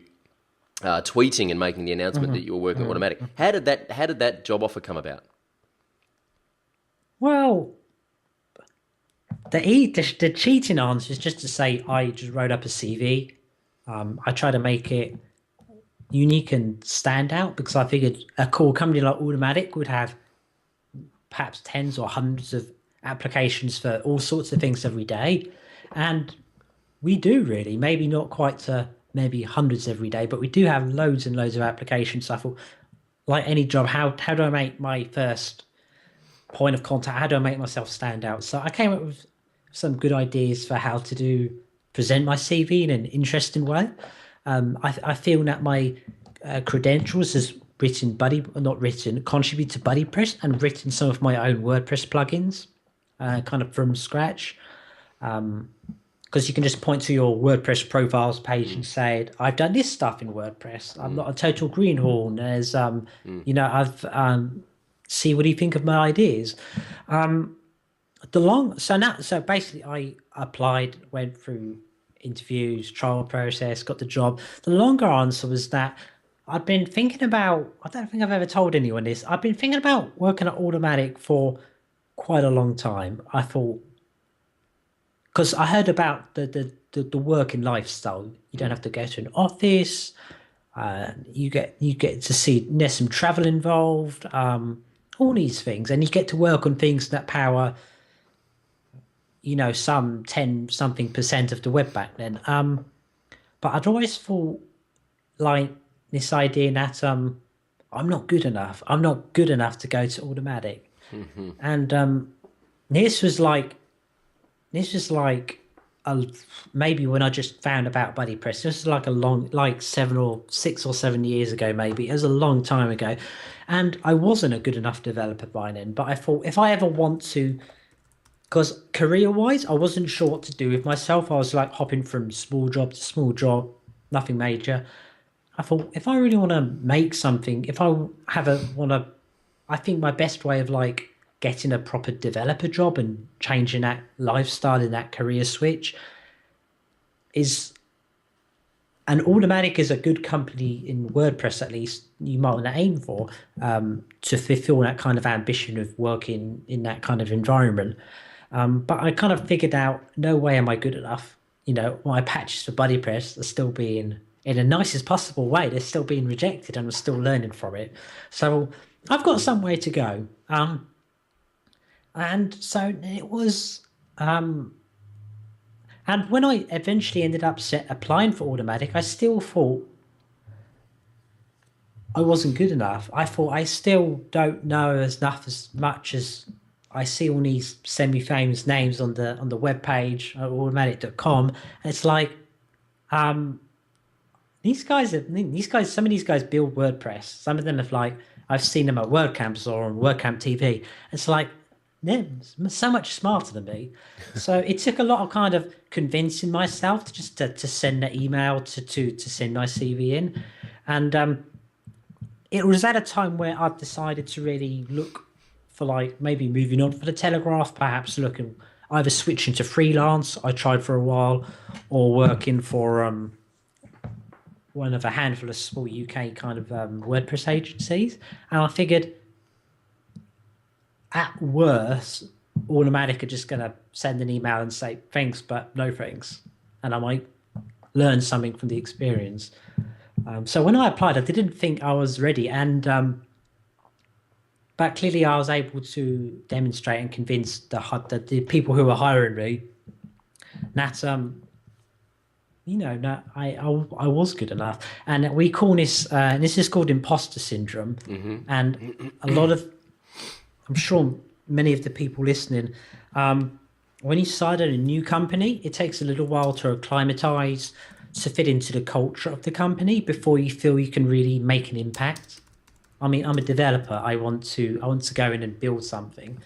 tweeting and making the announcement that you were working at Automatic. How did that job offer come about? Well, the cheating answer is just to say I just wrote up a CV. I try to make it unique and stand out because I figured a cool company like Automatic would have perhaps tens or hundreds of applications for all sorts of things every day. And we do really, maybe not quite to maybe hundreds every day, but we do have loads and loads of applications. So I thought, like any job, how do I make my first point of contact? How do I make myself stand out? So I came up with some good ideas for how to present my CV in an interesting way. I feel that my credentials as contribute to BuddyPress and written some of my own WordPress plugins, kind of from scratch. Because you can just point to your WordPress profiles page and say, I've done this stuff in WordPress. I'm not a total greenhorn. There's, I've see what do you think of my ideas. So basically I applied, went through interviews, trial process, got the job. The longer answer was that I'd been thinking about, I don't think I've ever told anyone this, I've been thinking about working at Automatic for quite a long time. I thought, because I heard about the working lifestyle. You don't have to go to an office. You get to see there's some travel involved, all these things, and you get to work on things that power, some 10-something% of the web back then. But I'd always thought like this idea that I'm not good enough. I'm not good enough to go to Automatic, and this was like maybe when I just found about BuddyPress. This was like 6 or 7 years ago, maybe. It was a long time ago, and I wasn't a good enough developer by then. But I thought if I ever want to, because career-wise, I wasn't sure what to do with myself. I was like hopping from small job to small job, nothing major. I thought if I really want to make something, I think my best way of like getting a proper developer job and changing that lifestyle and that career switch is and Automatic is a good company in WordPress, at least you might want to aim for, to fulfill that kind of ambition of working in that kind of environment. But I kind of figured out, no way am I good enough. My patches for BuddyPress are still being, in the nicest possible way, they're still being rejected, and I'm still learning from it. So I've got some way to go. And so it was, and when I eventually ended up applying for Automatic, I still thought I wasn't good enough. I thought I still don't know as much as I see all these semi-famous names on the web page at automatic.com. And it's like, some of these guys build WordPress. Some of them have, like, I've seen them at WordCamps or on WordCamp TV. It's like, they're so much smarter than me. So it took a lot of kind of convincing myself to send that email, to send my CV in. And it was at a time where I've decided to really look for, like, maybe moving on for the Telegraph, perhaps looking either switching to freelance, I tried for a while, or working for one of a handful of small UK kind of WordPress agencies. And I figured, at worst, Automatic are just going to send an email and say, thanks, but no thanks. And I might learn something from the experience. So when I applied, I didn't think I was ready. But clearly I was able to demonstrate and convince the people who were hiring me that, I was good enough. And we call this, and this is called Imposter Syndrome. Mm-hmm. And I'm sure many of the people listening, when you start at a new company, it takes a little while to acclimatize, to fit into the culture of the company before you feel you can really make an impact. I mean, I'm a developer. I want to go in and build something,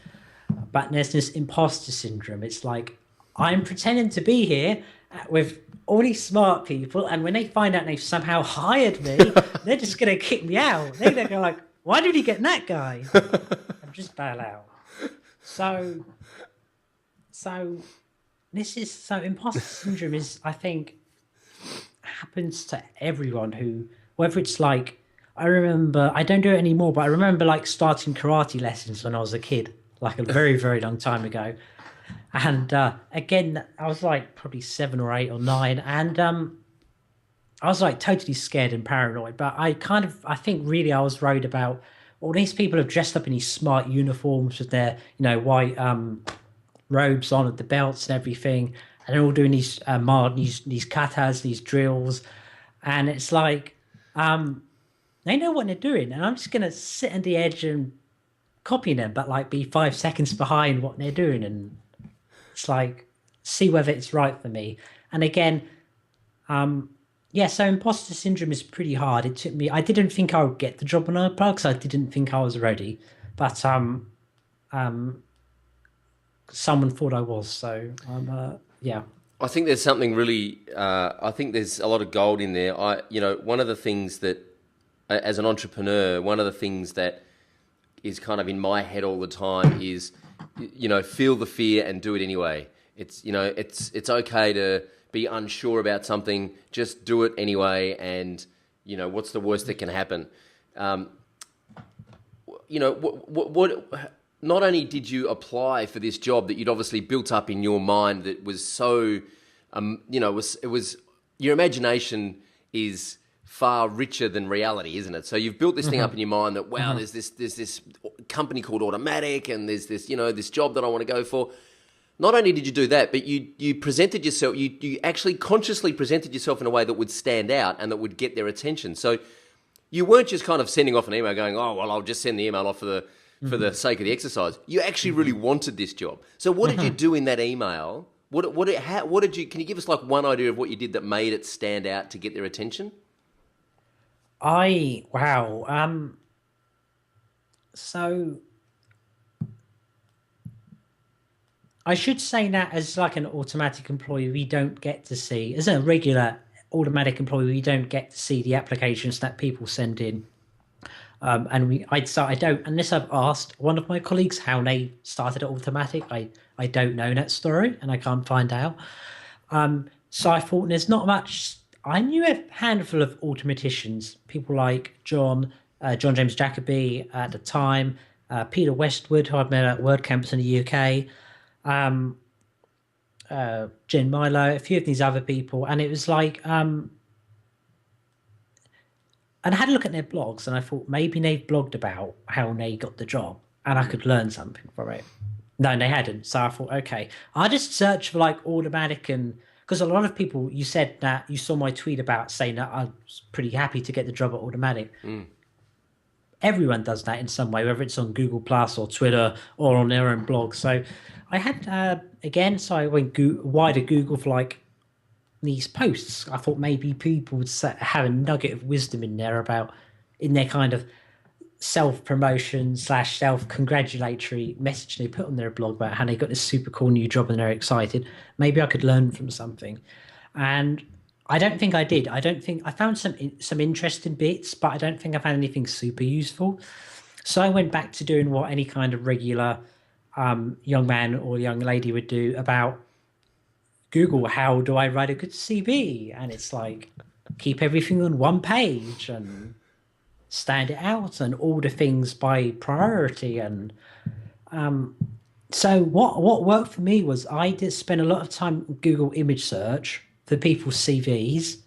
but there's this imposter syndrome. It's like, I'm pretending to be here with all these smart people, and when they find out they've somehow hired me, they're just going to kick me out. They're going to go like, why did he get that guy? And just bail out. So imposter syndrome is, I think, happens to everyone who, whether it's like, I remember, I don't do it anymore, but I remember, like, starting karate lessons when I was a kid, like a very, very long time ago. And again, I was like probably 7 or 8 or 9, and I was like totally scared and paranoid. But I think really I was worried about all these people have dressed up in these smart uniforms with their, white robes on at the belts and everything, and they're all doing these katas, these drills, and it's like, they know what they're doing, and I'm just gonna sit on the edge and copy them, but like be 5 seconds behind what they're doing, and it's like, see whether it's right for me. And again, so imposter syndrome is pretty hard. It took me, I didn't think I would get the job when I applied because I didn't think I was ready, but someone thought I was, so yeah. I think there's something really, I think there's a lot of gold in there. One of the things that, as an entrepreneur, one of the things that is kind of in my head all the time is, feel the fear and do it anyway. It's okay to be unsure about something, just do it anyway, and, what's the worst that can happen? Not only did you apply for this job that you'd obviously built up in your mind that was so, it was your imagination is far richer than reality, isn't it? So you've built this thing up in your mind that, wow, there's this company called Automatic, and there's this, this job that I want to go for. Not only did you do that, but you presented yourself, you actually consciously presented yourself in a way that would stand out and that would get their attention. So you weren't just kind of sending off an email going, oh, well, I'll just send the email off for the sake of the exercise. You actually really wanted this job. So what did you do in that email? What did you, can you give us like one idea of what you did that made it stand out to get their attention? So I should say that as like an Automatic employee, we don't get to see, as a regular Automatic employee, we don't get to see the applications that people send in. I don't, unless I've asked one of my colleagues how they started at Automatic, I don't know that story and I can't find out. So I thought there's not much I knew a handful of automaticians, people like John James Jacoby at the time, Peter Westwood, who I've met at WordCamps in the UK, Jen Milo, a few of these other people, and it was like, and I had a look at their blogs, and I thought maybe they blogged about how they got the job, and I could learn something from it. No, they hadn't. So I thought, okay, I'll just search for like automatic, and because a lot of people, you said that you saw my tweet about saying that I was pretty happy to get the job at automatic. Everyone does that in some way, whether it's on Google Plus or Twitter or on their own blog. So I had, again, so I went wider Google for like these posts. I thought maybe people would have a nugget of wisdom in there about, in their kind of self-promotion / self-congratulatory message they put on their blog about how they got this super cool new job and they're excited. Maybe I could learn from something. And I don't think I did. I don't think I found some interesting bits, but I don't think I found anything super useful. So I went back to doing what any kind of regular young man or young lady would do about Google. How do I write a good CV? And it's like, keep everything on one page and stand it out and order things by priority. And so what worked for me was I did spend a lot of time on Google image search for people's CVs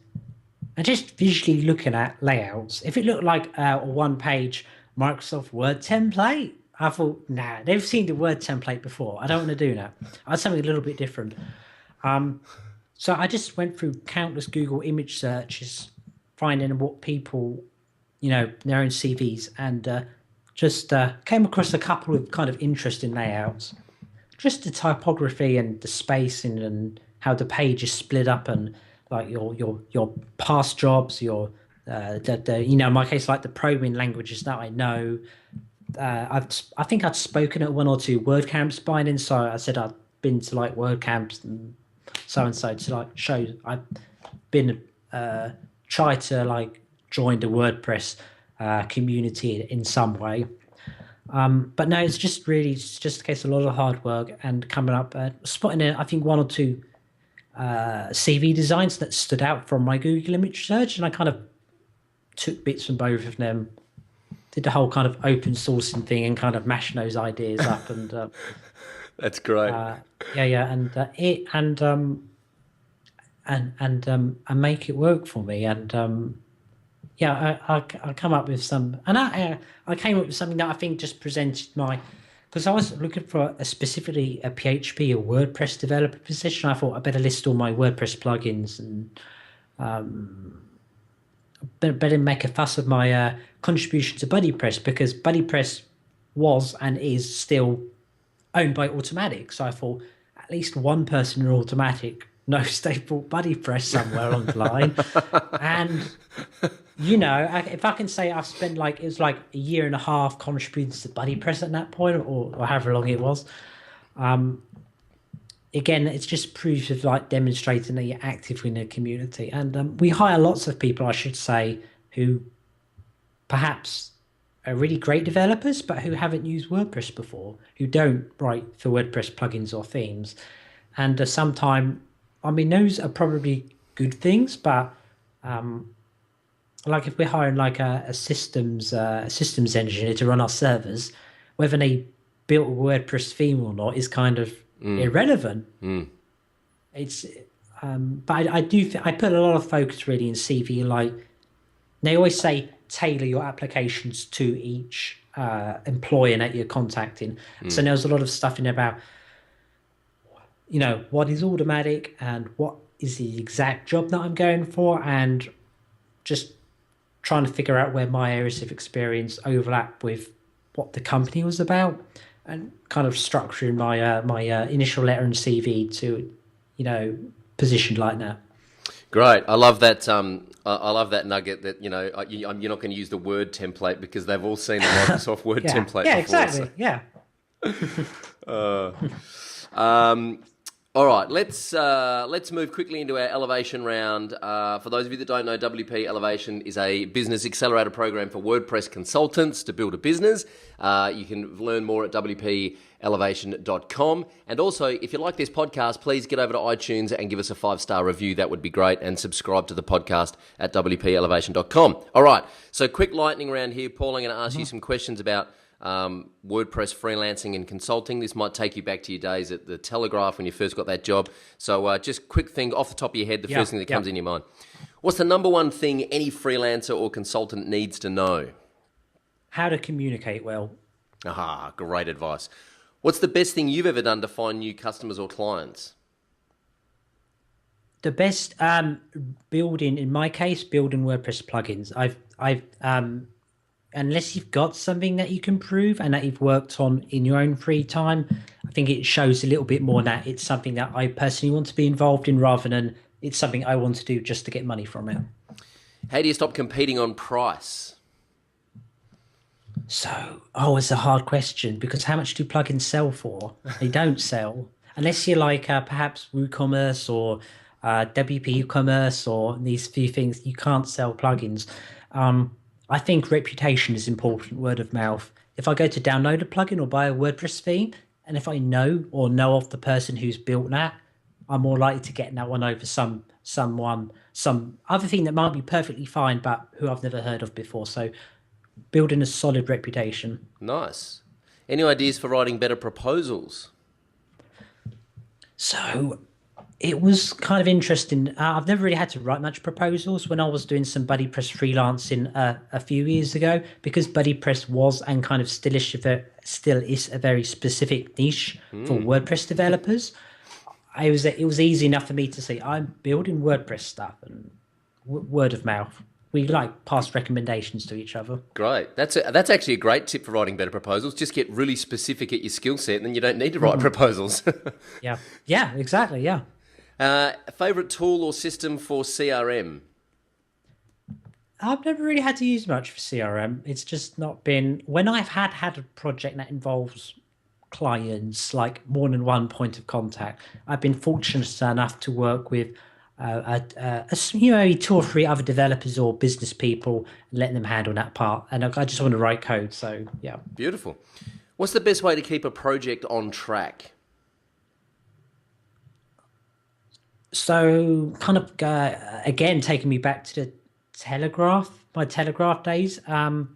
and just visually looking at layouts. If it looked like a one-page Microsoft Word template, I thought, nah, they've seen the Word template before. I don't want to do that. I had something a little bit different. So I just went through countless Google image searches, finding what people, their own CVs, and just came across a couple of kind of interesting layouts. Just the typography and the spacing and how the page is split up, and like your past jobs, your in my case, like the programming languages that I know. I think I'd spoken at one or two WordCamps by then, so I said I'd been to like WordCamps and so to like show I've been tried to like join the WordPress community in some way. But no, it's just a case of a lot of hard work and coming up, spotting I think one or two CV designs that stood out from my Google image search, and I kind of took bits from both of them, did the whole kind of open sourcing thing and kind of mashing those ideas up, and that's great. And make it work for me, and I come up with some, and I came up with something that I think just presented because I was looking for specifically a PHP or WordPress developer position. I thought I better list all my WordPress plugins and better make a fuss of my contribution to BuddyPress, because BuddyPress was and is still owned by Automatic. So I thought at least one person in Automatic knows they bought BuddyPress somewhere along the line. And if I can say I've spent it was like a year and a half contributing to BuddyPress at that point, or however long it was. Again, it's just proof of like demonstrating that you're active in the community. And we hire lots of people, I should say, who perhaps are really great developers, but who haven't used WordPress before, who don't write for WordPress plugins or themes. And sometimes, those are probably good things, but like if we're hiring like a systems engineer to run our servers, whether they built a WordPress theme or not is kind of irrelevant. It's but I put a lot of focus really in CV. Like they always say, tailor your applications to each employer that you're contacting. So there's a lot of stuff in there about what is automatic and what is the exact job that I'm going for, and just trying to figure out where my areas of experience overlap with what the company was about, and kind of structuring my initial letter and CV to, positioned like that. Great. I love that. I love that nugget that you're not going to use the Word template because they've all seen the Microsoft Word template. Yeah, before, exactly. So. Yeah. All right, let's move quickly into our Elevation round. For those of you that don't know, WP Elevation is a business accelerator program for WordPress consultants to build a business. You can learn more at wpelevation.com. And also, if you like this podcast, please get over to iTunes and give us a 5-star review. That would be great. And subscribe to the podcast at wpelevation.com. All right, so quick lightning round here. Paul, I'm going to ask you some questions about WordPress freelancing and consulting. This might take you back to your days at the Telegraph when you first got that job. So just quick thing off the top of your head, the first thing that comes in your mind. What's the number one thing any freelancer or consultant needs to know? How to communicate well. Aha, great advice. What's the best thing you've ever done to find new customers or clients? The best building, in my case, building WordPress plugins. I've unless you've got something that you can prove and that you've worked on in your own free time, I think it shows a little bit more that it's something that I personally want to be involved in rather than it's something I want to do just to get money from it. How do you stop competing on price? So, it's a hard question because how much do plugins sell for? They don't sell. Unless you're like perhaps WooCommerce or WP Commerce or these few things, you can't sell plugins. I think reputation is important, word of mouth. If I go to download a plugin or buy a WordPress theme, and if I know of the person who's built that, I'm more likely to get that one over some other thing that might be perfectly fine, but who I've never heard of before. So building a solid reputation. Nice. Any ideas for writing better proposals? So it was kind of interesting. I've never really had to write much proposals when I was doing some BuddyPress freelancing a few years ago, because BuddyPress was and kind of still is a very specific niche for WordPress developers. It was easy enough for me to say, I'm building WordPress stuff, and word of mouth. We like pass recommendations to each other. Great. That's actually a great tip for writing better proposals. Just get really specific at your skill set, and then you don't need to write proposals. Yeah, exactly, yeah. Favorite tool or system for CRM? I've never really had to use much for CRM. It's just not been... When I've had a project that involves clients, like more than one point of contact, I've been fortunate enough to work with maybe 2 or 3 other developers or business people and letting them handle that part. And I just want to write code, so yeah. Beautiful. What's the best way to keep a project on track? So kind of, again, taking me back to the my Telegraph days, and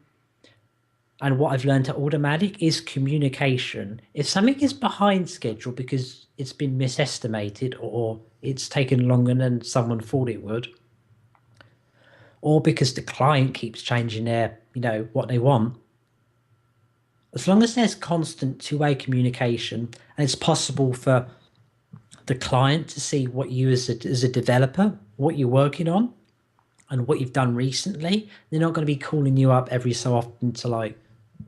what I've learned at Automatic is communication. If something is behind schedule because it's been misestimated or it's taken longer than someone thought it would, or because the client keeps changing their, what they want, as long as there's constant two-way communication and it's possible for the client to see what you as a developer, what you're working on and what you've done recently, they're not going to be calling you up every so often to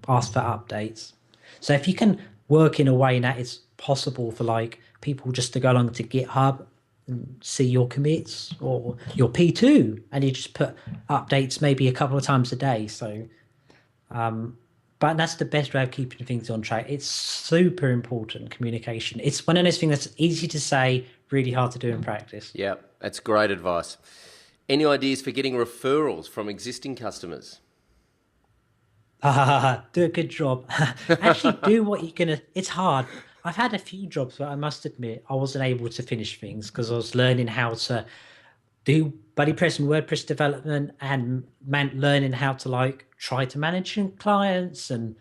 ask for updates. So if you can work in a way that it's possible for people just to go along to GitHub and see your commits or your P2 and you just put updates maybe a couple of times a day. So, but that's the best way of keeping things on track. It's super important, communication. It's one of those things that's easy to say, really hard to do in practice. Yeah, that's great advice. Any ideas for getting referrals from existing customers? Do a good job. Actually, do what you're going to... It's hard. I've had a few jobs, but I must admit I wasn't able to finish things because I was learning how to do BuddyPress and WordPress development and learning how to try to manage clients and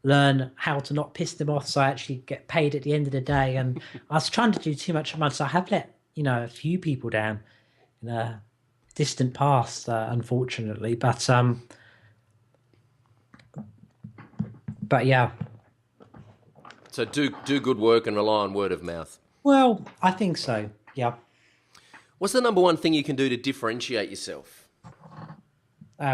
learn how to not piss them off so I actually get paid at the end of the day. And I was trying to do too much at once. So I have let, a few people down in a distant past, unfortunately. But yeah. So do good work and rely on word of mouth. Well, I think so, yeah. What's the number one thing you can do to differentiate yourself?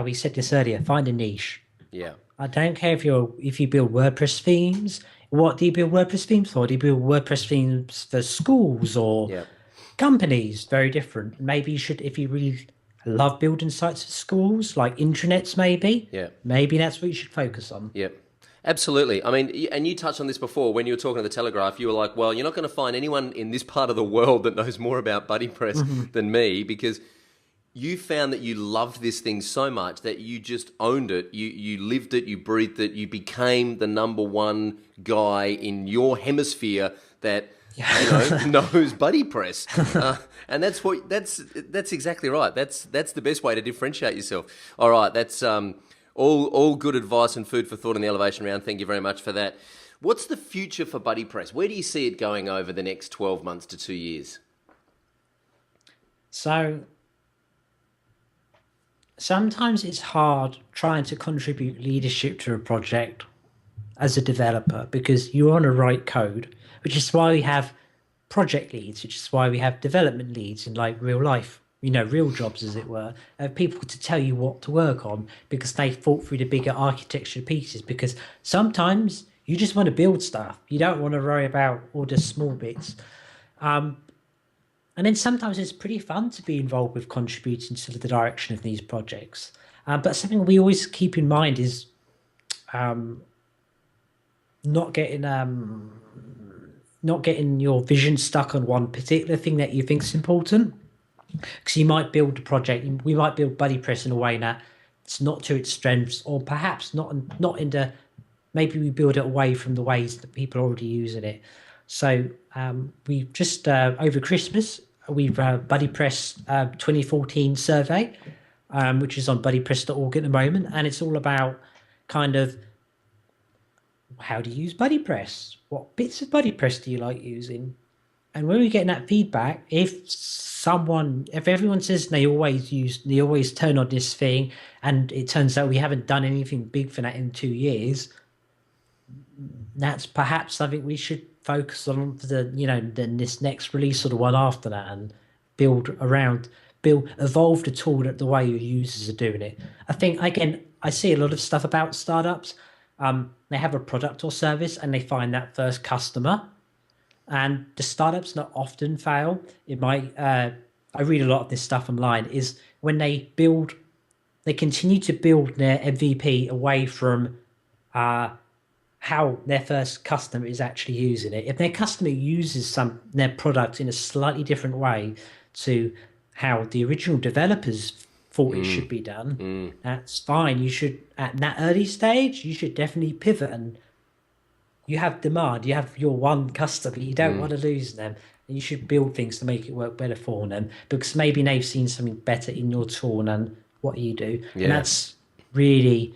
We said this earlier, find a niche. Yeah. I don't care if you build WordPress themes. What do you build WordPress themes for? Do you build WordPress themes for schools or companies? Very different. Maybe you should, if you really love building sites for schools, like intranets maybe. Yeah. Maybe that's what you should focus on. Yep. Absolutely. I mean, and you touched on this before when you were talking to the Telegraph. You were like, well, you're not going to find anyone in this part of the world that knows more about BuddyPress than me, because you found that you loved this thing so much that you just owned it. You lived it, you breathed it, you became the number one guy in your hemisphere that knows BuddyPress. And that's exactly right. That's the best way to differentiate yourself. All right, that's all good advice and food for thought in the elevation round. Thank you very much for that. What's the future for BuddyPress? Where do you see it going over the next 12 months to 2 years? So sometimes it's hard trying to contribute leadership to a project as a developer because you want to write code, which is why we have project leads, which is why we have development leads in like real life, real jobs, as it were, people to tell you what to work on because they thought through the bigger architecture pieces. Because sometimes you just want to build stuff. You don't want to worry about all the small bits. And then sometimes it's pretty fun to be involved with contributing to the direction of these projects. But something we always keep in mind is not getting your vision stuck on one particular thing that you think is important. Because you might build a project, we might build BuddyPress in a way that it's not to its strengths, or perhaps not into, maybe we build it away from the ways that people are already using it. So we've just, over Christmas, we've BuddyPress 2014 survey, which is on buddypress.org at the moment. And it's all about kind of how do you use BuddyPress? What bits of BuddyPress do you like using? And when we're getting that feedback, if everyone says they always turn on this thing, and it turns out we haven't done anything big for that in 2 years, that's perhaps something we should focus on for this next release or the one after that, and evolve the tool the way your users are doing it. I think, again, I see a lot of stuff about startups. They have a product or service and they find that first customer, and the startups not often fail. I read a lot of this stuff online, is when they continue to build their MVP away from how their first customer is actually using it. If their customer uses their product in a slightly different way to how the original developers thought it should be done, that's fine. You should, at that early stage, you should definitely pivot, and you have demand. You have your one customer. You don't want to lose them. And you should build things to make it work better for them, because maybe they've seen something better in your tool than what you do. Yeah. And that's really,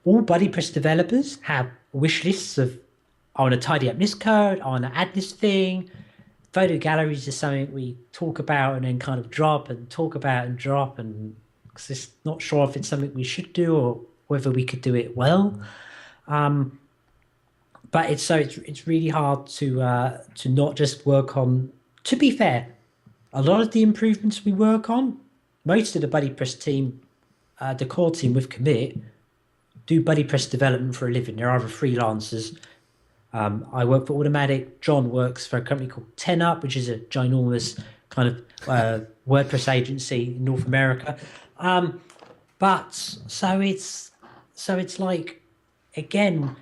all BuddyPress developers have wish lists of, I want to tidy up this code, I want to add this thing. Photo galleries is something we talk about and then kind of drop and talk about and drop, and because it's not sure if it's something we should do or whether we could do it well. But it's really hard to not just work on. To be fair, a lot of the improvements we work on, most of the BuddyPress team, the core team with Commit, do BuddyPress development for a living. They're either freelancers. I work for Automatic. John works for a company called 10up, which is a ginormous kind of WordPress agency in North America. But so it's like, again,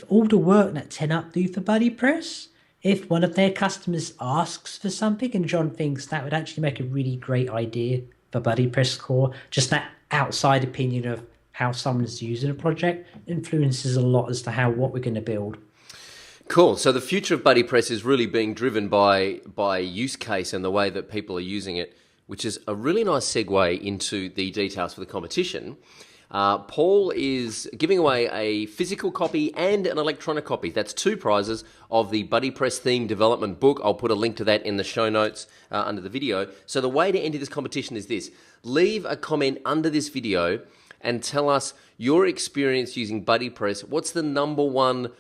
all the work that 10up do for BuddyPress, if one of their customers asks for something and John thinks that would actually make a really great idea for BuddyPress core, just that outside opinion of how someone's using a project influences a lot as to what we're going to build. Cool. So the future of BuddyPress is really being driven by use case and the way that people are using it, which is a really nice segue into the details for the competition. Paul is giving away a physical copy and an electronic copy. That's 2 prizes of the BuddyPress theme development book. I'll put a link to that in the show notes under the video. So the way to enter this competition is this. Leave a comment under this video and tell us your experience using BuddyPress. What's the number one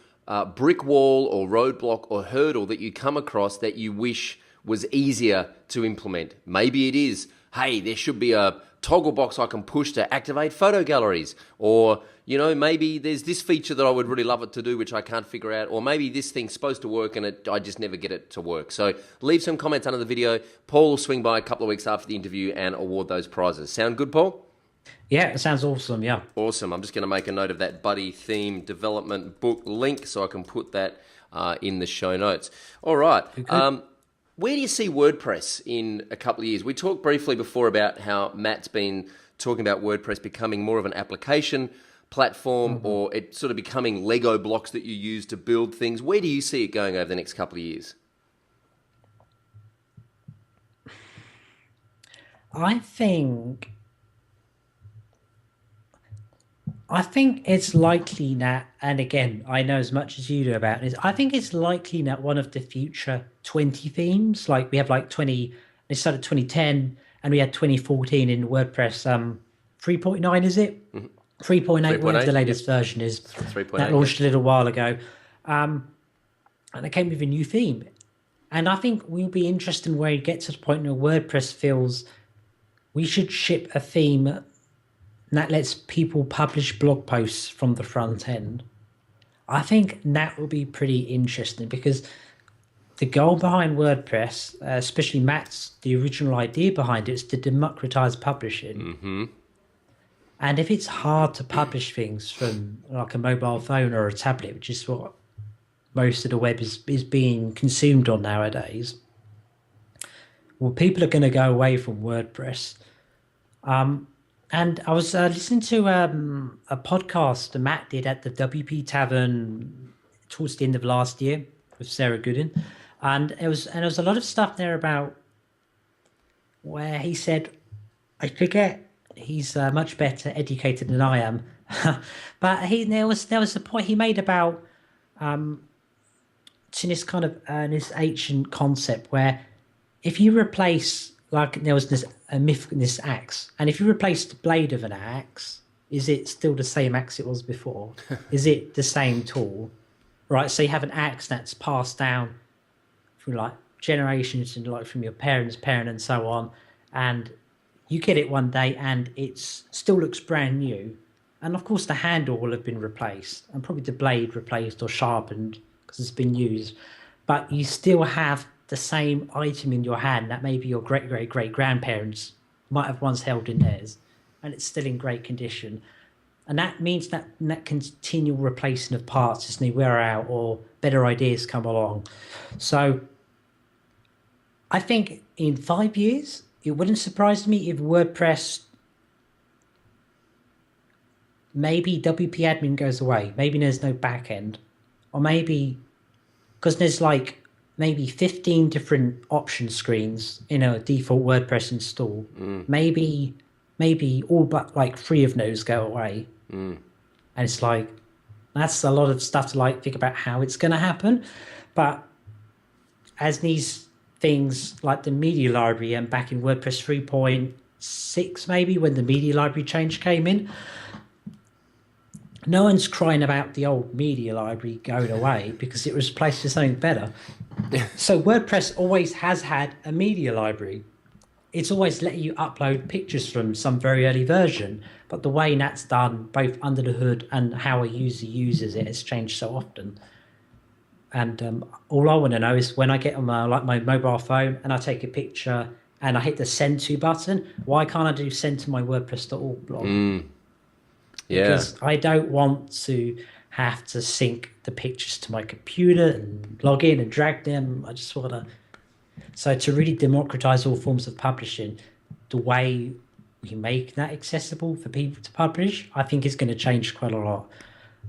brick wall or roadblock or hurdle that you come across that you wish was easier to implement? Maybe it is, hey, there should be a toggle box I can push to activate photo galleries. Or, maybe there's this feature that I would really love it to do, which I can't figure out. Or maybe this thing's supposed to work and I just never get it to work. So leave some comments under the video. Paul will swing by a couple of weeks after the interview and award those prizes. Sound good, Paul? Yeah, it sounds awesome. Yeah. Awesome. I'm just going to make a note of that Buddy theme development book link so I can put that in the show notes. All right. Good. Where do you see WordPress in a couple of years? We talked briefly before about how Matt's been talking about WordPress becoming more of an application platform, or it sort of becoming Lego blocks that you use to build things. Where do you see it going over the next couple of years? I think it's likely that, and again, I know as much as you do about this. I think it's likely that one of the future 20 themes, like we have like 20, they started 2010, and we had 2014 in WordPress 3.9, is it? 3.8, whatever the latest version is. 3.8. That launched a little while ago. And they came with a new theme. And I think we'll be interested in where it gets to the point where WordPress feels we should ship a theme that lets people publish blog posts from the front end. I think that will be pretty interesting because the goal behind WordPress, especially Matt's, the original idea behind it, is to democratize publishing. And if it's hard to publish things from like a mobile phone or a tablet, which is what most of the web is being consumed on nowadays, well, people are going to go away from WordPress. And I was listening to a podcast Matt did at the WP Tavern towards the end of last year with Sarah Gooden, and there was a lot of stuff there about where he said, I forget, he's much better educated than I am, but there was a point he made about to this kind of this ancient concept where if you replace, like there was this a myth, this axe, and if you replace the blade of an axe, is it still the same axe it was before? Is it the same tool? Right, so you have an axe that's passed down through like generations and like from your parents' parent and so on, and you get it one day and it still looks brand new, and of course the handle will have been replaced and probably the blade replaced or sharpened because it's been used, but you still have the same item in your hand that maybe your great-great-great-grandparents might have once held in theirs, and it's still in great condition. And that means that continual replacing of parts as they wear out or better ideas come along. So I think in 5 years, it wouldn't surprise me if WordPress, maybe WP admin goes away. Maybe there's no back end, or maybe because there's like maybe 15 different option screens in a default WordPress install. Maybe all but like 3 of those go away. And it's like, that's a lot of stuff to like think about how it's going to happen. But as these things like the media library, and back in WordPress 3.6 maybe, when the media library change came in, no one's crying about the old media library going away because it was replaced with something better. So WordPress always has had a media library. It's always let you upload pictures from some very early version, but the way that's done, both under the hood and how a user uses it, has changed so often. And all I want to know is when I get on my mobile phone and I take a picture and I hit the send to button, why can't I do send to my WordPress.org blog? Yeah. Because I don't want to have to sync the pictures to my computer and log in and drag them. I just want to. So to really democratize all forms of publishing, the way we make that accessible for people to publish, I think is going to change quite a lot.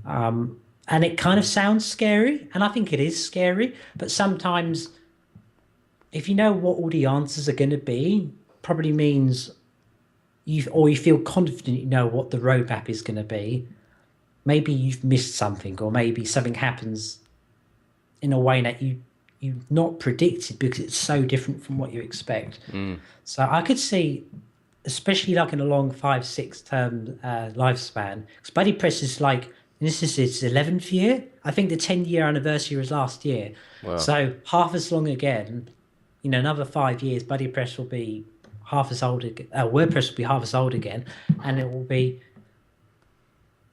And it kind of sounds scary, and I think it is scary, but sometimes if you know what all the answers are going to be, probably means you feel confident you know what the roadmap is going to be. Maybe you've missed something, or maybe something happens in a way that you've not predicted because it's so different from what you expect. So I could see, especially like in a long 5-6 term lifespan, because BuddyPress is like, this is its 11th year. I think the 10-year anniversary was last year. Wow. So half as long again, another 5 years, BuddyPress will be half as old again. WordPress will be half as old again, and it will be.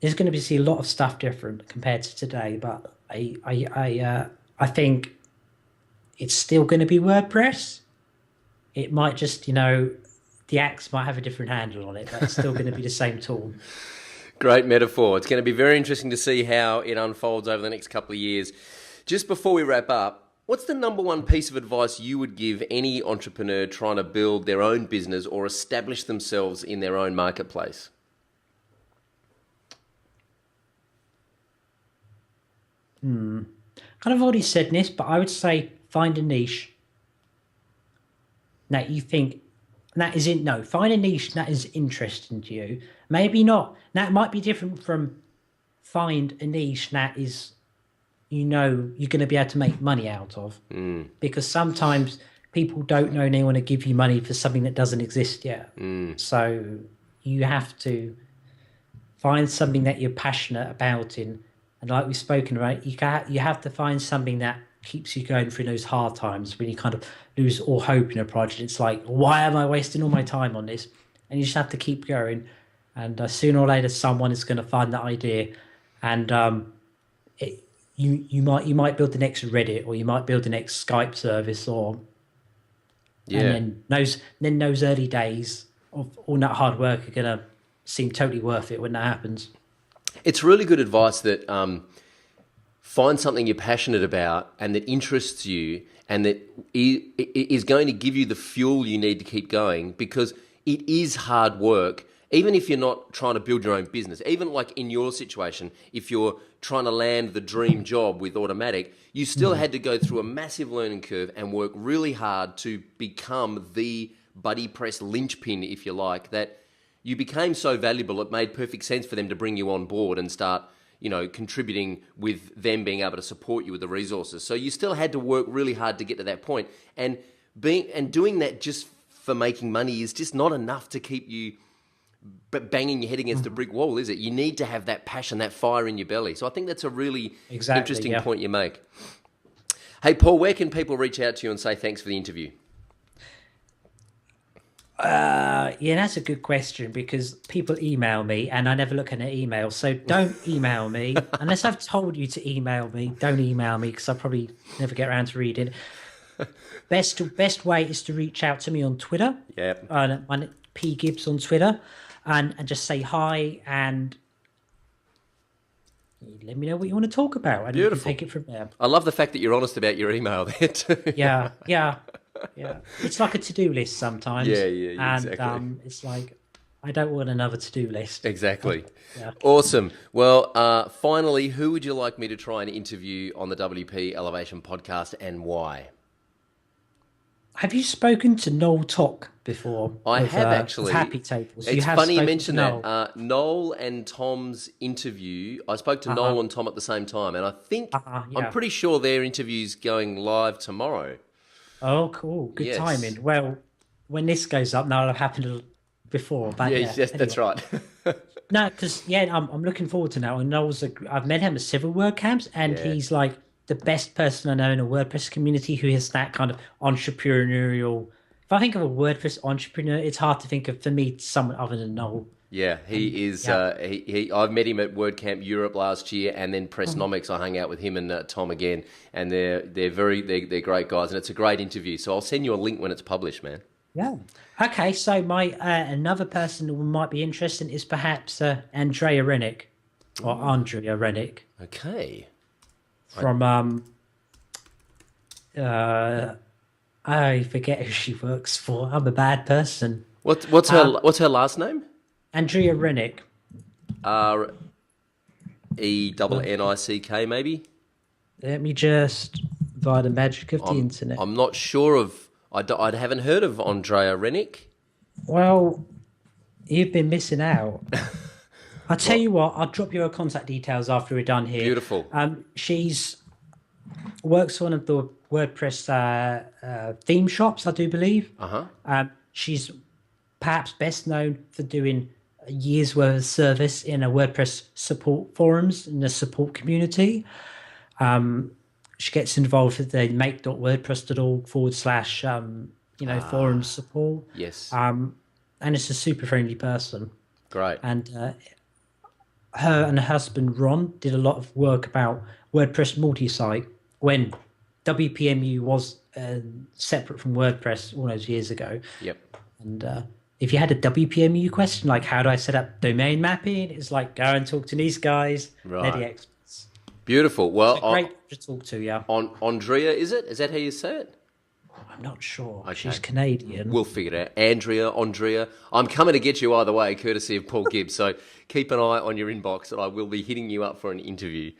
There's going to be a lot of stuff different compared to today, but I think it's still going to be WordPress. It might just the axe might have a different handle on it, but it's still going to be the same tool. Great metaphor. It's going to be very interesting to see how it unfolds over the next couple of years. Just before we wrap up, what's the number one piece of advice you would give any entrepreneur trying to build their own business or establish themselves in their own marketplace? Kind of already said this, but I would say find a niche that you think find a niche that is interesting to you. Maybe not. That might be different from find a niche that is, you're going to be able to make money out of. Because sometimes people don't know they want to give you money for something that doesn't exist yet. So you have to find something that you're passionate about and like we've spoken about, you have to find something that keeps you going through those hard times when you kind of lose all hope in a project. It's like, why am I wasting all my time on this? And you just have to keep going. And sooner or later, someone is going to find that idea. And you might build the next Reddit, or you might build the next Skype service, and then those early days of all that hard work are going to seem totally worth it when that happens. It's really good advice that find something you're passionate about and that interests you and that is going to give you the fuel you need to keep going, because it is hard work. Even if you're not trying to build your own business, even like in your situation, if you're trying to land the dream job with Automatic, you still had to go through a massive learning curve and work really hard to become the BuddyPress linchpin, if you like, that you became so valuable it made perfect sense for them to bring you on board and start, contributing with them being able to support you with the resources. So you still had to work really hard to get to that point. And doing that just for making money is just not enough to keep you banging your head against a brick wall, is it? You need to have that passion, that fire in your belly. So I think that's a really interesting point you make. Hey, Paul, where can people reach out to you and say thanks for the interview? Yeah, that's a good question, because people email me and I never look at an email. So don't email me unless I've told you to email me. Don't email me, because I'll probably never get around to reading. Best way is to reach out to me on Twitter. Yep. On P Gibbs on Twitter, and just say hi and let me know what you want to talk about. And Beautiful. You can take it from there. I love the fact that you're honest about your email there too. Yeah. It's like a to-do list sometimes. Yeah, and, exactly. It's like, I don't want another to-do list. Exactly. Yeah. Awesome. Well, finally, who would you like me to try and interview on the WP Elevation podcast, and why? Have you spoken to Noel Tock before? I have actually. Happy Tables. It's funny you mention that. Noel and Tom's interview, I spoke to Noel and Tom at the same time, and I think, I'm pretty sure their interview's going live tomorrow. Oh, cool. Good timing. Well, when this goes up, now it'll have happened before. But yes, anyway. That's right. No, because, I'm looking forward to Noel. And Noel's I've met him at several WordCamps, and he's like the best person I know in a WordPress community who has that kind of entrepreneurial. If I think of a WordPress entrepreneur, it's hard to think of, for me, someone other than Noel. Yeah, he is. I've met him at WordCamp Europe last year, and then Pressnomics. I hung out with him and Tom again, and they're great guys, and it's a great interview. So I'll send you a link when it's published, man. Yeah. Okay. So my another person who might be interesting is perhaps Andrea Rennick, or Andrea Rennick. Okay. From I forget who she works for. I'm a bad person. What's her last name? Andrea Rennick. Rennick, maybe? Let me just, via the magic of the internet. I'm not sure of. I haven't heard of Andrea Rennick. Well, you've been missing out. I'll tell you what. I'll drop you her contact details after we're done here. Beautiful. She's works for one of the WordPress theme shops, I do believe. She's perhaps best known for doing a year's worth of service in a WordPress support forums in the support community. She gets involved with the make.wordpress.org/ forum support. Yes. And it's a super friendly person. Great. And her and her husband Ron did a lot of work about WordPress multi-site when WPMU was separate from WordPress all those years ago. Yep. And if you had a WPMU question, like how do I set up domain mapping, it's like go and talk to these guys. Right. They're the experts. Beautiful. Well, So great to talk to, yeah. on Andrea, is it? Is that how you say it? I'm not sure. Okay. She's Canadian. We'll figure it out. Andrea. I'm coming to get you either way, courtesy of Paul Gibbs. So keep an eye on your inbox, and I will be hitting you up for an interview.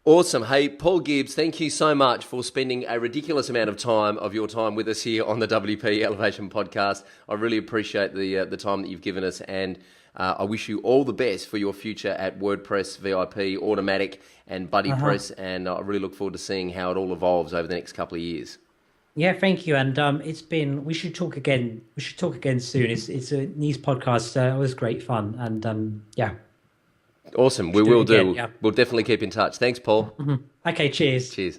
Awesome. Hey, Paul Gibbs, thank you so much for spending a ridiculous amount of your time with us here on the WP Elevation podcast. I really appreciate the time that you've given us, and I wish you all the best for your future at WordPress VIP, Automatic, and BuddyPress, and I really look forward to seeing how it all evolves over the next couple of years. Yeah, thank you. And it's been, we should talk again. We should talk again soon. It's a nice podcast. It was great fun. And yeah. Awesome. We will do. Yeah. We'll definitely keep in touch. Thanks, Paul. Okay, cheers. Cheers.